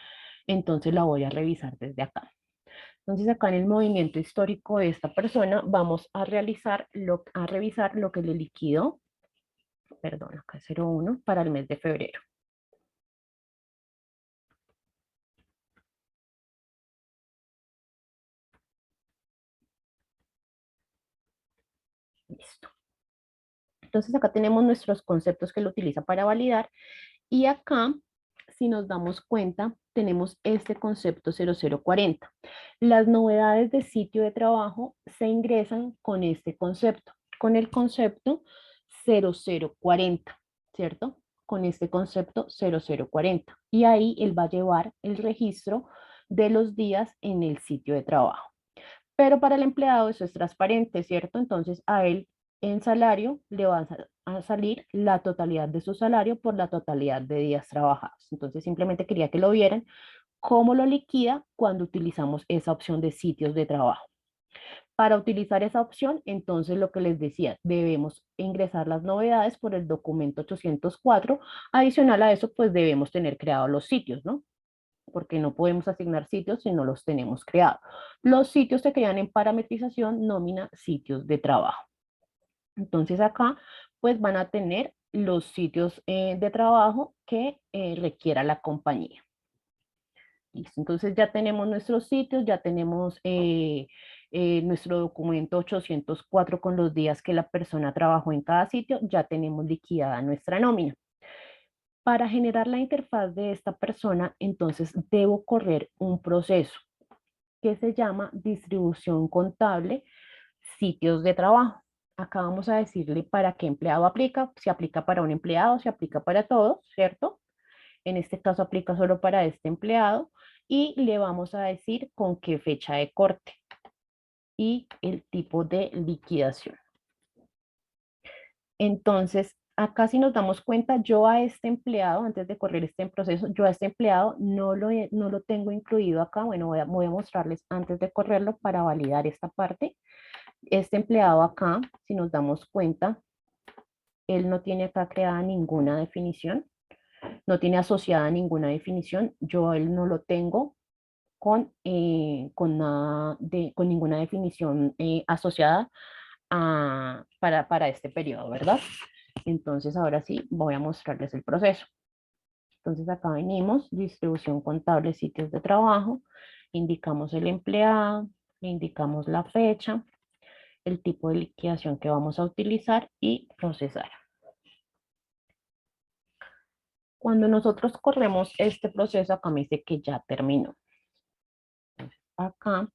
entonces la voy a revisar desde acá. Entonces acá en el movimiento histórico de esta persona vamos a revisar lo que le liquidó, perdón, acá 01, para el mes de febrero. Listo. Entonces acá tenemos nuestros conceptos que lo utiliza para validar y acá, si nos damos cuenta, tenemos este concepto 0040. Las novedades de sitio de trabajo se ingresan con este concepto, con el concepto 0040, ¿cierto? Con este concepto 0040. Y ahí él va a llevar el registro de los días en el sitio de trabajo. Pero para el empleado eso es transparente, ¿cierto? Entonces a él en salario le va a salir la totalidad de su salario por la totalidad de días trabajados. Entonces simplemente quería que lo vieran cómo lo liquida cuando utilizamos esa opción de sitios de trabajo. Para utilizar esa opción, entonces lo que les decía, debemos ingresar las novedades por el documento 804. Adicional a eso, pues debemos tener creados los sitios, ¿no? Porque no podemos asignar sitios si no los tenemos creados. Los sitios se crean en parametrización, nómina, sitios de trabajo. Entonces acá pues van a tener los sitios de trabajo que requiera la compañía. Listo. Entonces ya tenemos nuestros sitios, ya tenemos nuestro documento 804 con los días que la persona trabajó en cada sitio, ya tenemos liquidada nuestra nómina. Para generar la interfaz de esta persona, entonces debo correr un proceso que se llama distribución contable, sitios de trabajo. Acá vamos a decirle para qué empleado aplica, si aplica para un empleado, si aplica para todos, ¿cierto? En este caso aplica solo para este empleado y le vamos a decir con qué fecha de corte y el tipo de liquidación. Entonces, acá si nos damos cuenta, yo a este empleado, antes de correr este proceso, yo a este empleado no lo tengo incluido acá. Bueno, voy a mostrarles antes de correrlo para validar esta parte. Este empleado acá, si nos damos cuenta, él no tiene acá creada ninguna definición, no tiene asociada ninguna definición. Yo a él no lo tengo con ninguna definición asociada para este periodo, ¿verdad? Entonces, ahora sí, voy a mostrarles el proceso. Entonces, acá venimos, distribución contable, sitios de trabajo, indicamos el empleado, indicamos la fecha, el tipo de liquidación que vamos a utilizar y procesar. Cuando nosotros corremos este proceso, acá me dice que ya terminó. Entonces, acá,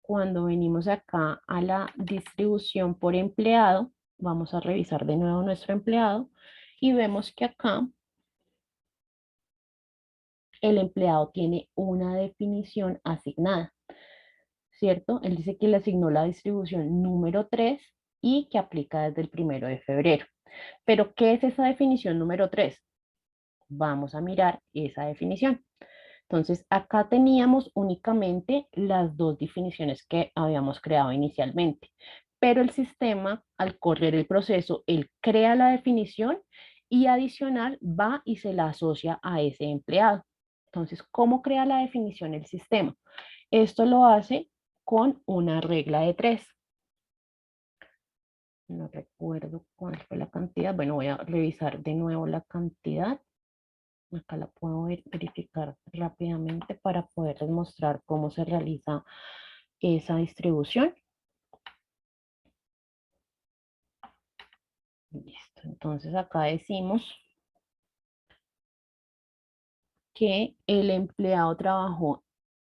cuando venimos acá a la distribución por empleado, vamos a revisar de nuevo nuestro empleado y vemos que acá el empleado tiene una definición asignada, ¿cierto? Él dice que le asignó la distribución número 3 y que aplica desde el 1 de febrero. Pero, ¿qué es esa definición número 3? Vamos a mirar esa definición. Entonces, acá teníamos únicamente las dos definiciones que habíamos creado inicialmente, pero el sistema, al correr el proceso, él crea la definición y adicional va y se la asocia a ese empleado. Entonces, ¿cómo crea la definición el sistema? Esto lo hace con una regla de tres. No recuerdo cuál fue la cantidad. Bueno, voy a revisar de nuevo la cantidad. Acá la puedo verificar rápidamente para poderles mostrar cómo se realiza esa distribución. Listo. Entonces acá decimos que el empleado trabajó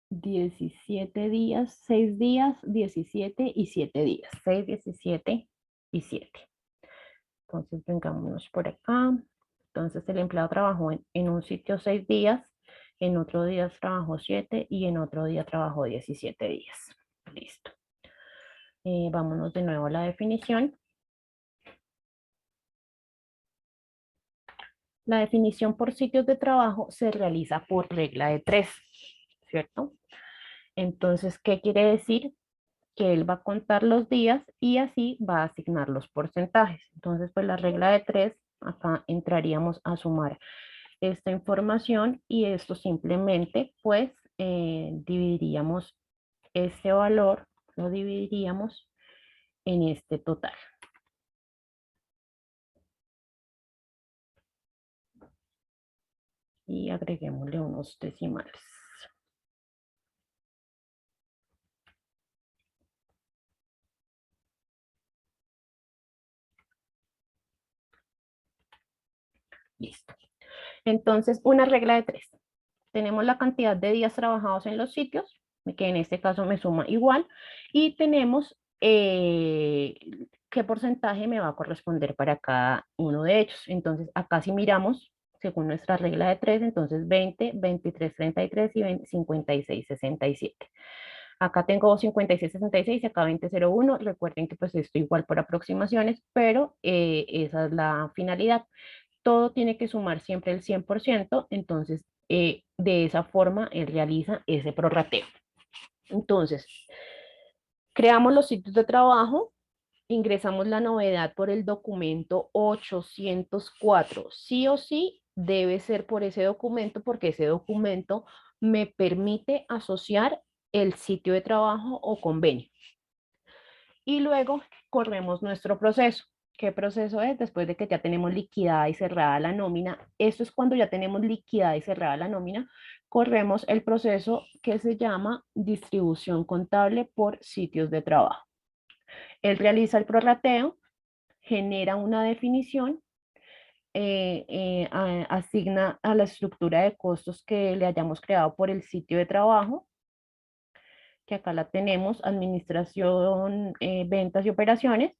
17 días, 6 días, 17 y 7 días. 6, 17 y 7. Entonces, vengámonos por acá. Entonces, el empleado trabajó en un sitio 6 días, en otro día trabajó 7 y en otro día trabajó 17 días. Listo. Vámonos de nuevo a la definición. La definición por sitios de trabajo se realiza por regla de tres, ¿cierto? Entonces, ¿qué quiere decir? Que él va a contar los días y así va a asignar los porcentajes. Entonces, pues la regla de tres, acá entraríamos a sumar esta información y esto simplemente, pues, dividiríamos este valor, lo dividiríamos en este total. Y agreguémosle unos decimales. Listo. Entonces, una regla de tres. Tenemos la cantidad de días trabajados en los sitios, que en este caso me suma igual, y tenemos qué porcentaje me va a corresponder para cada uno de ellos. Entonces, acá si miramos, según nuestra regla de tres, entonces 20, 23, 33 y 20, 56, 67. Acá tengo 56, 66 y acá 2001. Recuerden que pues esto igual por aproximaciones, pero esa es la finalidad. Todo tiene que sumar siempre el 100%, entonces de esa forma él realiza ese prorrateo. Entonces, creamos los sitios de trabajo, ingresamos la novedad por el documento 804. Sí o sí debe ser por ese documento porque ese documento me permite asociar el sitio de trabajo o convenio. Y luego corremos nuestro proceso. ¿Qué proceso es? Después de que ya tenemos liquidada y cerrada la nómina. Esto es cuando ya tenemos liquidada y cerrada la nómina. Corremos el proceso que se llama distribución contable por sitios de trabajo. Él realiza el prorrateo, genera una definición, asigna a la estructura de costos que le hayamos creado por el sitio de trabajo, que acá la tenemos, administración, ventas y operaciones,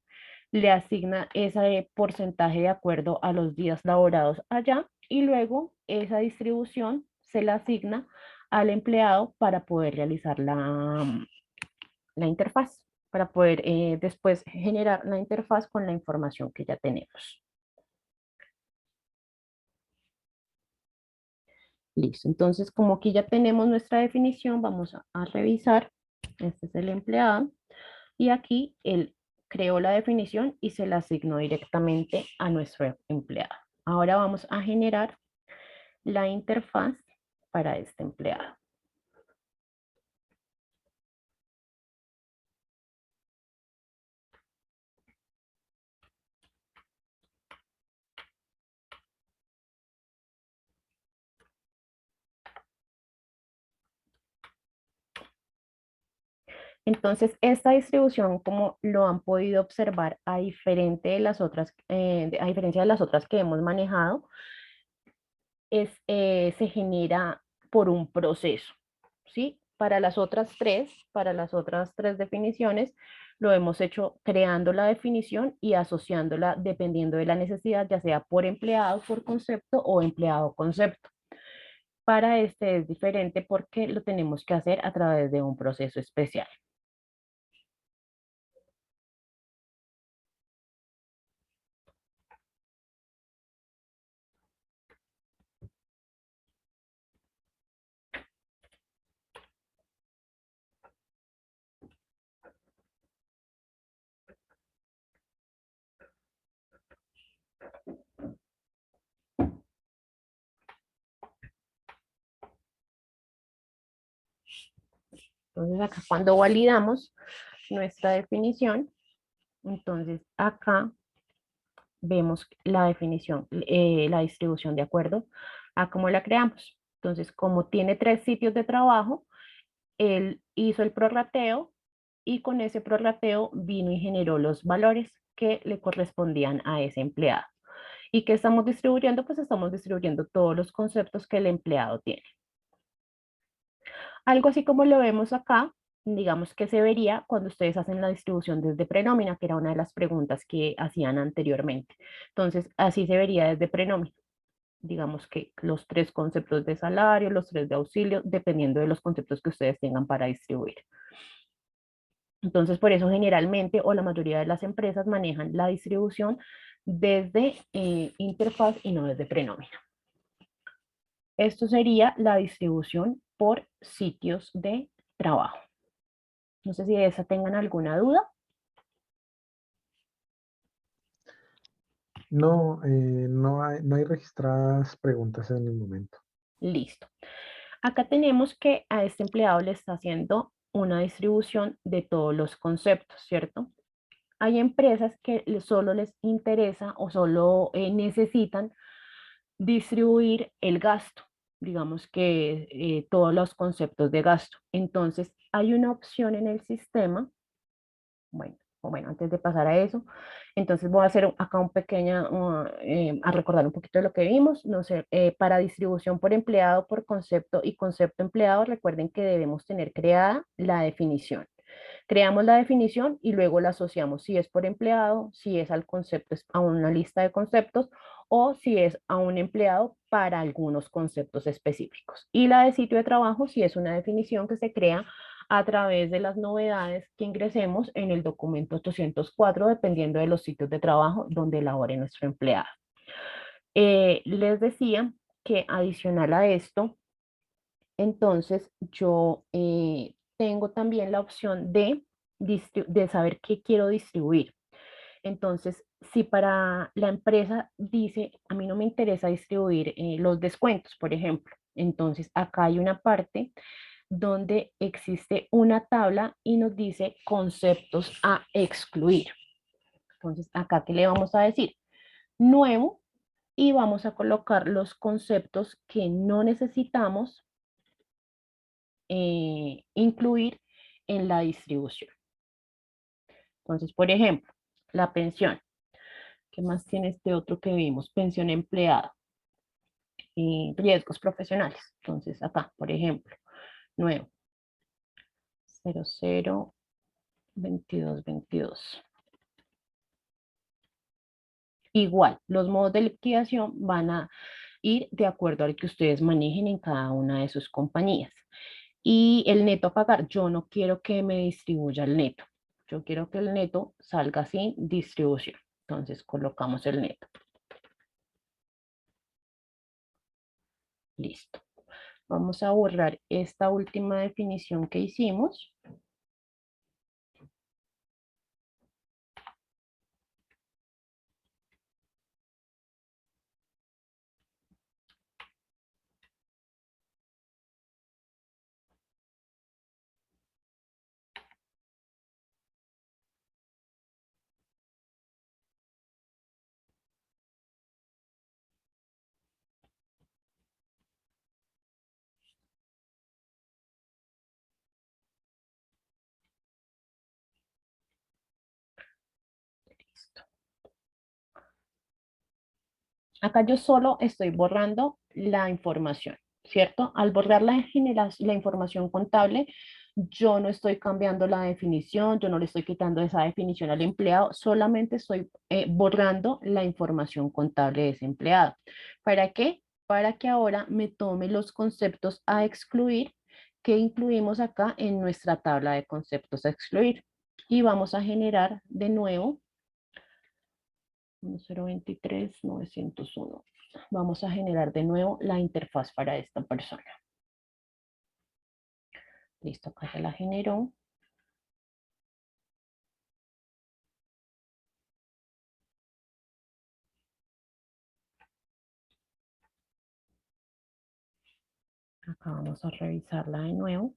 le asigna ese porcentaje de acuerdo a los días laborados allá y luego esa distribución se la asigna al empleado para poder realizar la interfaz, para poder después generar la interfaz con la información que ya tenemos. Listo, entonces como aquí ya tenemos nuestra definición, vamos a revisar. Este es el empleado y aquí él creó la definición y se la asignó directamente a nuestro empleado. Ahora vamos a generar la interfaz para este empleado. Entonces, esta distribución, como lo han podido observar, a diferencia de las otras que hemos manejado, se genera por un proceso, ¿sí? Para las otras tres definiciones, lo hemos hecho creando la definición y asociándola dependiendo de la necesidad, ya sea por empleado por concepto o empleado concepto. Para este es diferente porque lo tenemos que hacer a través de un proceso especial. Entonces acá cuando validamos nuestra definición, entonces acá vemos la definición, la distribución de acuerdo a cómo la creamos. Entonces, como tiene 3 sitios de trabajo, él hizo el prorrateo y con ese prorrateo vino y generó los valores que le correspondían a ese empleado. ¿Y qué estamos distribuyendo? Pues estamos distribuyendo todos los conceptos que el empleado tiene. Algo así como lo vemos acá, digamos que se vería cuando ustedes hacen la distribución desde prenómina, que era una de las preguntas que hacían anteriormente. Entonces, así se vería desde prenómina. Digamos que los 3 conceptos de salario, los 3 de auxilio, dependiendo de los conceptos que ustedes tengan para distribuir. Entonces, por eso generalmente o la mayoría de las empresas manejan la distribución desde interfaz y no desde prenómina. Esto sería la distribución por sitios de trabajo. No sé si de esa tengan alguna duda. No, no hay registradas preguntas en el momento. Listo. Acá tenemos que a este empleado le está haciendo una distribución de todos los conceptos, ¿cierto? Hay empresas que solo les interesa o solo necesitan distribuir el gasto, digamos que todos los conceptos de gasto. Entonces, hay una opción en el sistema, bueno, antes de pasar a eso, entonces voy a hacer acá un pequeño, a recordar un poquito de lo que vimos, no sé, para distribución por empleado, por concepto y concepto empleado, recuerden que debemos tener creada la definición. Creamos la definición y luego la asociamos si es por empleado, si es al concepto, a una lista de conceptos o si es a un empleado para algunos conceptos específicos. Y la de sitio de trabajo si es una definición que se crea a través de las novedades que ingresemos en el documento 804, dependiendo de los sitios de trabajo donde labore nuestro empleado. Les decía que adicional a esto, entonces yo tengo también la opción de saber qué quiero distribuir. Entonces, si para la empresa dice, a mí no me interesa distribuir los descuentos, por ejemplo, entonces acá hay una parte donde existe una tabla y nos dice conceptos a excluir. Entonces, acá, ¿qué le vamos a decir? Nuevo, y vamos a colocar los conceptos que no necesitamos incluir en la distribución. Entonces, por ejemplo, la pensión. ¿Qué más tiene este otro que vimos? Pensión empleada y riesgos profesionales. Entonces, acá, por ejemplo, nuevo, 002222. Igual, los modos de liquidación van a ir de acuerdo al que ustedes manejen en cada una de sus compañías. Y el neto a pagar, yo no quiero que me distribuya el neto. Yo quiero que el neto salga sin distribución. Entonces colocamos el neto. Listo. Vamos a borrar esta última definición que hicimos. Listo. Acá yo solo estoy borrando la información, ¿cierto? Al borrar la información contable, yo no estoy cambiando la definición, yo no le estoy quitando esa definición al empleado, solamente estoy borrando la información contable de ese empleado. ¿Para qué? Para que ahora me tome los conceptos a excluir que incluimos acá en nuestra tabla de conceptos a excluir. Y vamos a generar de nuevo 1023-901. Vamos a generar de nuevo la interfaz para esta persona. Listo, acá ya la generó. Acá vamos a revisarla de nuevo.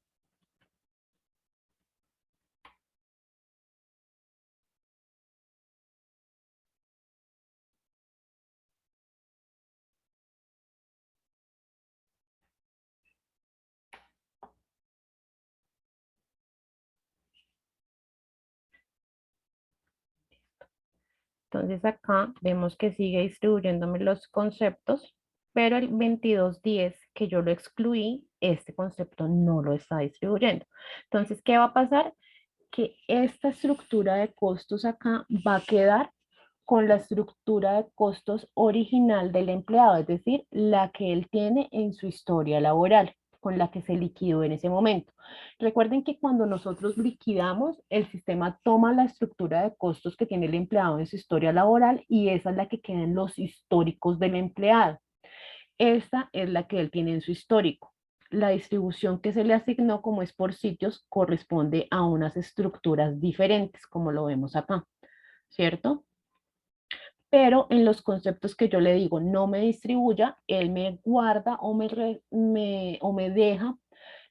Entonces acá vemos que sigue distribuyéndome los conceptos, pero el 2210 que yo lo excluí, este concepto no lo está distribuyendo. Entonces, ¿qué va a pasar? Que esta estructura de costos acá va a quedar con la estructura de costos original del empleado, es decir, la que él tiene en su historia laboral, con la que se liquidó en ese momento. Recuerden que cuando nosotros liquidamos, el sistema toma la estructura de costos que tiene el empleado en su historia laboral y esa es la que queda en los históricos del empleado. Esta es la que él tiene en su histórico. La distribución que se le asignó, como es por sitios, corresponde a unas estructuras diferentes, como lo vemos acá, ¿cierto? Pero en los conceptos que yo le digo no me distribuya, él me guarda o me deja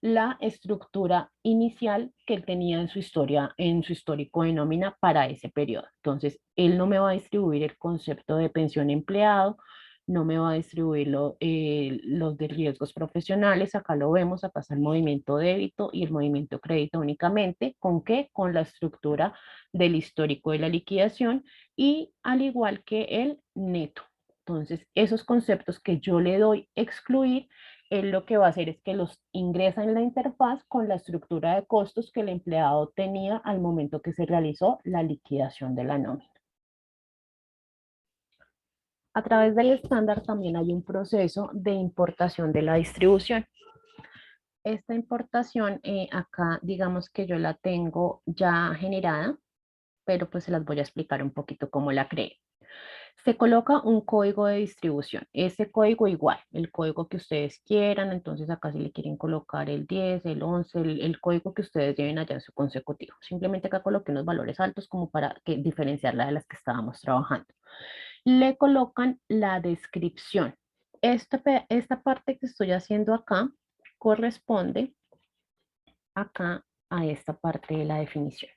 la estructura inicial que él tenía en su historia, en su histórico de nómina para ese periodo. Entonces, él no me va a distribuir el concepto de pensión empleado, no me va a distribuir los de riesgos profesionales, acá lo vemos, acá está el movimiento débito y el movimiento crédito únicamente. ¿Con qué? Con la estructura del histórico de la liquidación y al igual que el neto. Entonces, esos conceptos que yo le doy excluir, él lo que va a hacer es que los ingresa en la interfaz con la estructura de costos que el empleado tenía al momento que se realizó la liquidación de la nómina. A través del estándar también hay un proceso de importación de la distribución. Esta importación acá, digamos que yo la tengo ya generada, pero pues se las voy a explicar un poquito cómo la creé. Se coloca un código de distribución. Ese código igual, el código que ustedes quieran. Entonces acá si le quieren colocar el 10, el 11, el código que ustedes lleven allá en su consecutivo. Simplemente acá coloqué unos valores altos como para diferenciarla de las que estábamos trabajando. Le colocan la descripción. Esta parte que estoy haciendo acá corresponde acá a esta parte de la definición.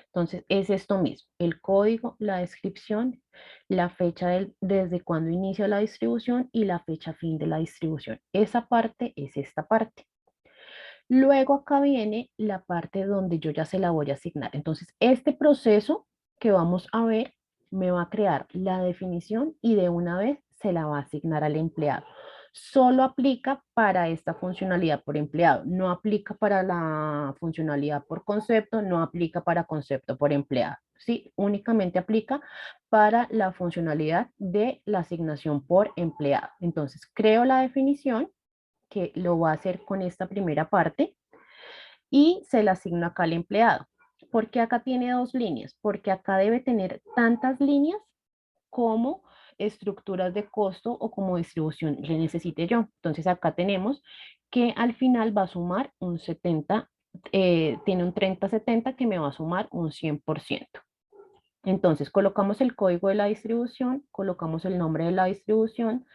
Entonces, es esto mismo, el código, la descripción, la fecha desde cuando inicia la distribución y la fecha fin de la distribución. Esa parte es esta parte. Luego acá viene la parte donde yo ya se la voy a asignar. Entonces, este proceso que vamos a ver me va a crear la definición y de una vez se la va a asignar al empleado. Solo aplica para esta funcionalidad por empleado, no aplica para la funcionalidad por concepto, no aplica para concepto por empleado. Sí, únicamente aplica para la funcionalidad de la asignación por empleado. Entonces, creo la definición que lo va a hacer con esta primera parte y se la asigno acá al empleado. ¿Por qué acá tiene dos líneas? Porque acá debe tener tantas líneas como estructuras de costo o como distribución le necesite yo. Entonces acá tenemos que al final va a sumar un 70, tiene un 30-70 que me va a sumar un 100%. Entonces colocamos el código de la distribución, colocamos el nombre de la distribución,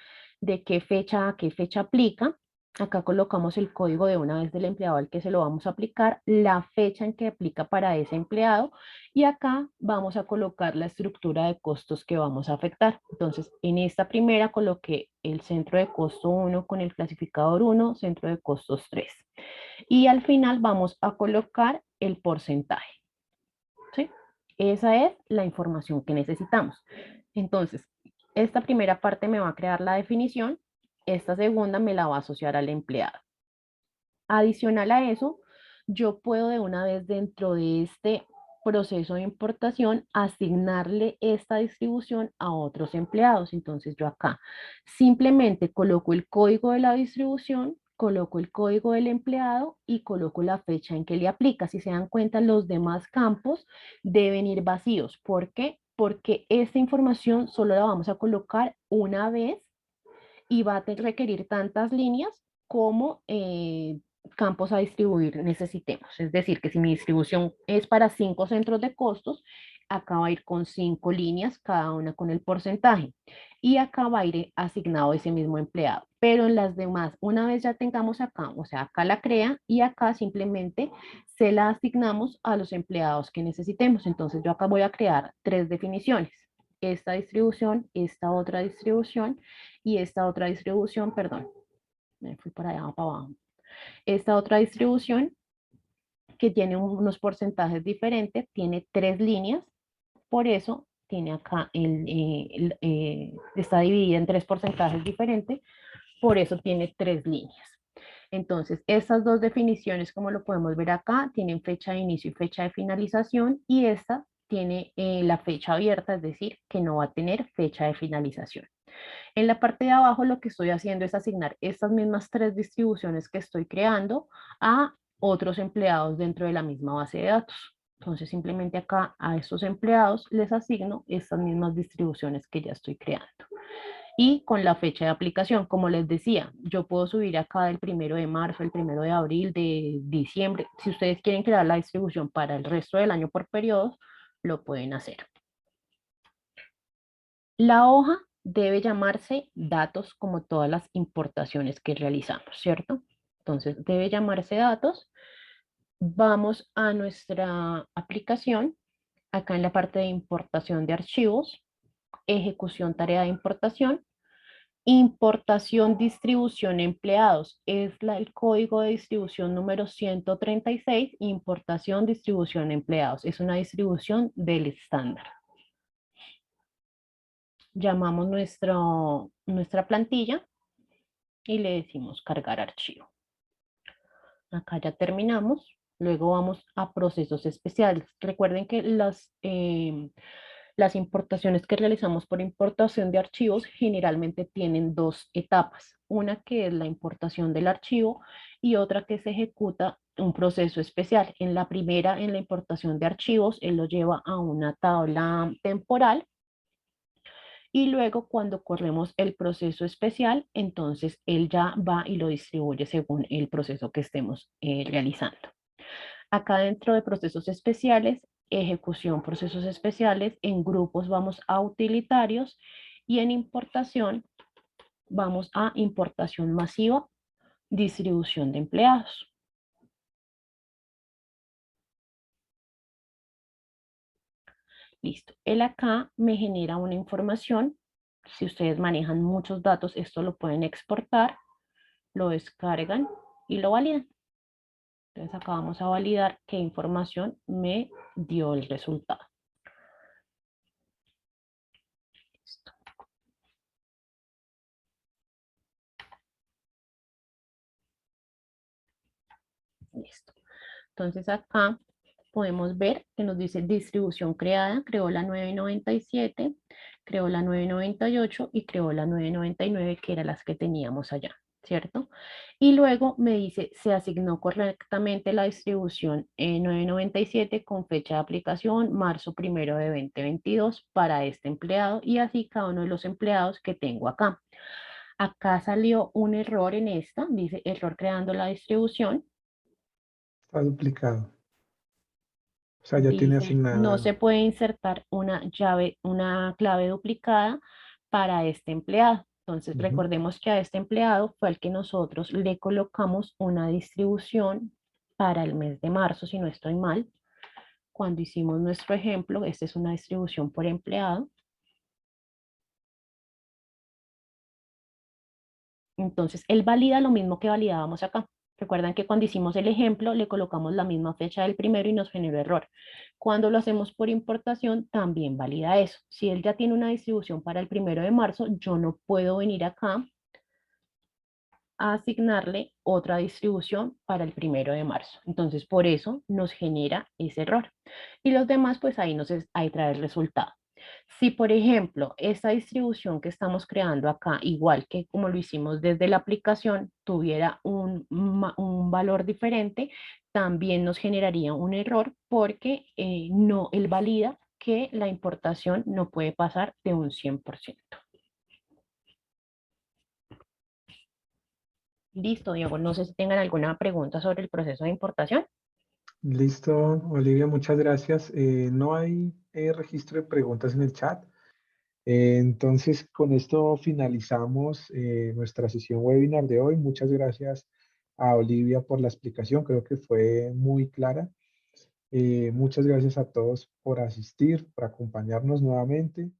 de qué fecha a qué fecha aplica. Acá colocamos el código de una vez del empleado al que se lo vamos a aplicar, la fecha en que aplica para ese empleado y acá vamos a colocar la estructura de costos que vamos a afectar. Entonces, en esta primera coloqué el centro de costo 1 con el clasificador 1, centro de costos 3. Y al final vamos a colocar el porcentaje. ¿Sí? Esa es la información que necesitamos. Entonces, esta primera parte me va a crear la definición, esta segunda me la va a asociar al empleado. Adicional a eso, yo puedo de una vez dentro de este proceso de importación asignarle esta distribución a otros empleados. Entonces yo acá simplemente coloco el código de la distribución, coloco el código del empleado y coloco la fecha en que le aplica. Si se dan cuenta, los demás campos deben ir vacíos. ¿Por qué? Porque esta información solo la vamos a colocar una vez y va a requerir tantas líneas como campos a distribuir necesitemos. Es decir, que si mi distribución es para 5 centros de costos, acá va a ir con 5 líneas, cada una con el porcentaje. Y acá va a ir asignado ese mismo empleado. Pero en las demás, una vez ya tengamos acá, o sea, acá la crea y acá simplemente se la asignamos a los empleados que necesitemos. Entonces yo acá voy a crear 3 definiciones. Esta distribución, esta otra distribución y esta otra distribución, perdón, me fui para allá para abajo. Esta otra distribución que tiene unos porcentajes diferentes, tiene 3 líneas, por eso tiene acá, está dividida en tres porcentajes diferentes, por eso tiene tres líneas. Entonces, estas dos definiciones, como lo podemos ver acá, tienen fecha de inicio y fecha de finalización, y esta tiene la fecha abierta, es decir, que no va a tener fecha de finalización. En la parte de abajo lo que estoy haciendo es asignar estas mismas tres distribuciones que estoy creando a otros empleados dentro de la misma base de datos. Entonces simplemente acá a estos empleados les asigno estas mismas distribuciones que ya estoy creando. Y con la fecha de aplicación, como les decía, yo puedo subir acá el 1 de marzo, el 1 de abril, de diciembre. Si ustedes quieren crear la distribución para el resto del año por periodos, lo pueden hacer. La hoja debe llamarse datos como todas las importaciones que realizamos, ¿cierto? Entonces debe llamarse datos. Vamos a nuestra aplicación, acá en la parte de importación de archivos, ejecución tarea de importación, importación, distribución, empleados. Es el código de distribución número 136, importación, distribución, empleados. Es una distribución del estándar. Llamamos nuestra plantilla y le decimos cargar archivo. Acá ya terminamos. Luego vamos a procesos especiales. Recuerden que las importaciones que realizamos por importación de archivos generalmente tienen dos etapas. Una que es la importación del archivo y otra que se ejecuta un proceso especial. En la primera, en la importación de archivos, él lo lleva a una tabla temporal. Y luego cuando corremos el proceso especial, entonces él ya va y lo distribuye según el proceso que estemos realizando. Acá dentro de procesos especiales, ejecución, procesos especiales, en grupos vamos a utilitarios y en importación vamos a importación masiva, distribución de empleados. Listo. Él acá me genera una información. Si ustedes manejan muchos datos, esto lo pueden exportar, lo descargan y lo validan. Entonces acá vamos a validar qué información me dio el resultado. Listo. Listo. Entonces acá podemos ver que nos dice distribución creada, creó la 997, creó la 998 y creó la 999, que eran las que teníamos allá, ¿cierto? Y luego me dice, se asignó correctamente la distribución 997 con fecha de aplicación marzo 1 de 2022 para este empleado, y así cada uno de los empleados que tengo acá. Acá salió un error en esta, dice error creando la distribución. Está duplicado. O sea, ya tiene Dice, no asignada. se puede insertar una llave, una clave duplicada para este empleado. Entonces, Ujú. recordemos que a este empleado fue al que nosotros le colocamos una distribución para el mes de marzo, si no estoy mal. Cuando hicimos nuestro ejemplo, esta es una distribución por empleado. Entonces, él valida lo mismo que validábamos acá. Recuerdan que cuando hicimos el ejemplo, le colocamos la misma fecha del primero y nos generó error. Cuando lo hacemos por importación, también valida eso. Si él ya tiene una distribución para el 1 de marzo, yo no puedo venir acá a asignarle otra distribución para el 1 de marzo. Entonces, por eso nos genera ese error. Y los demás, pues ahí trae el resultado. Si, por ejemplo, esta distribución que estamos creando acá, igual que como lo hicimos desde la aplicación, tuviera un valor diferente, también nos generaría un error porque no, él valida que la importación no puede pasar de un 100%. Listo, Diego. No sé si tengan alguna pregunta sobre el proceso de importación. Listo, Olivia, muchas gracias. No hay registro de preguntas en el chat. Entonces, con esto finalizamos nuestra sesión webinar de hoy. Muchas gracias a Olivia por la explicación. Creo que fue muy clara. Muchas gracias a todos por asistir, por acompañarnos nuevamente.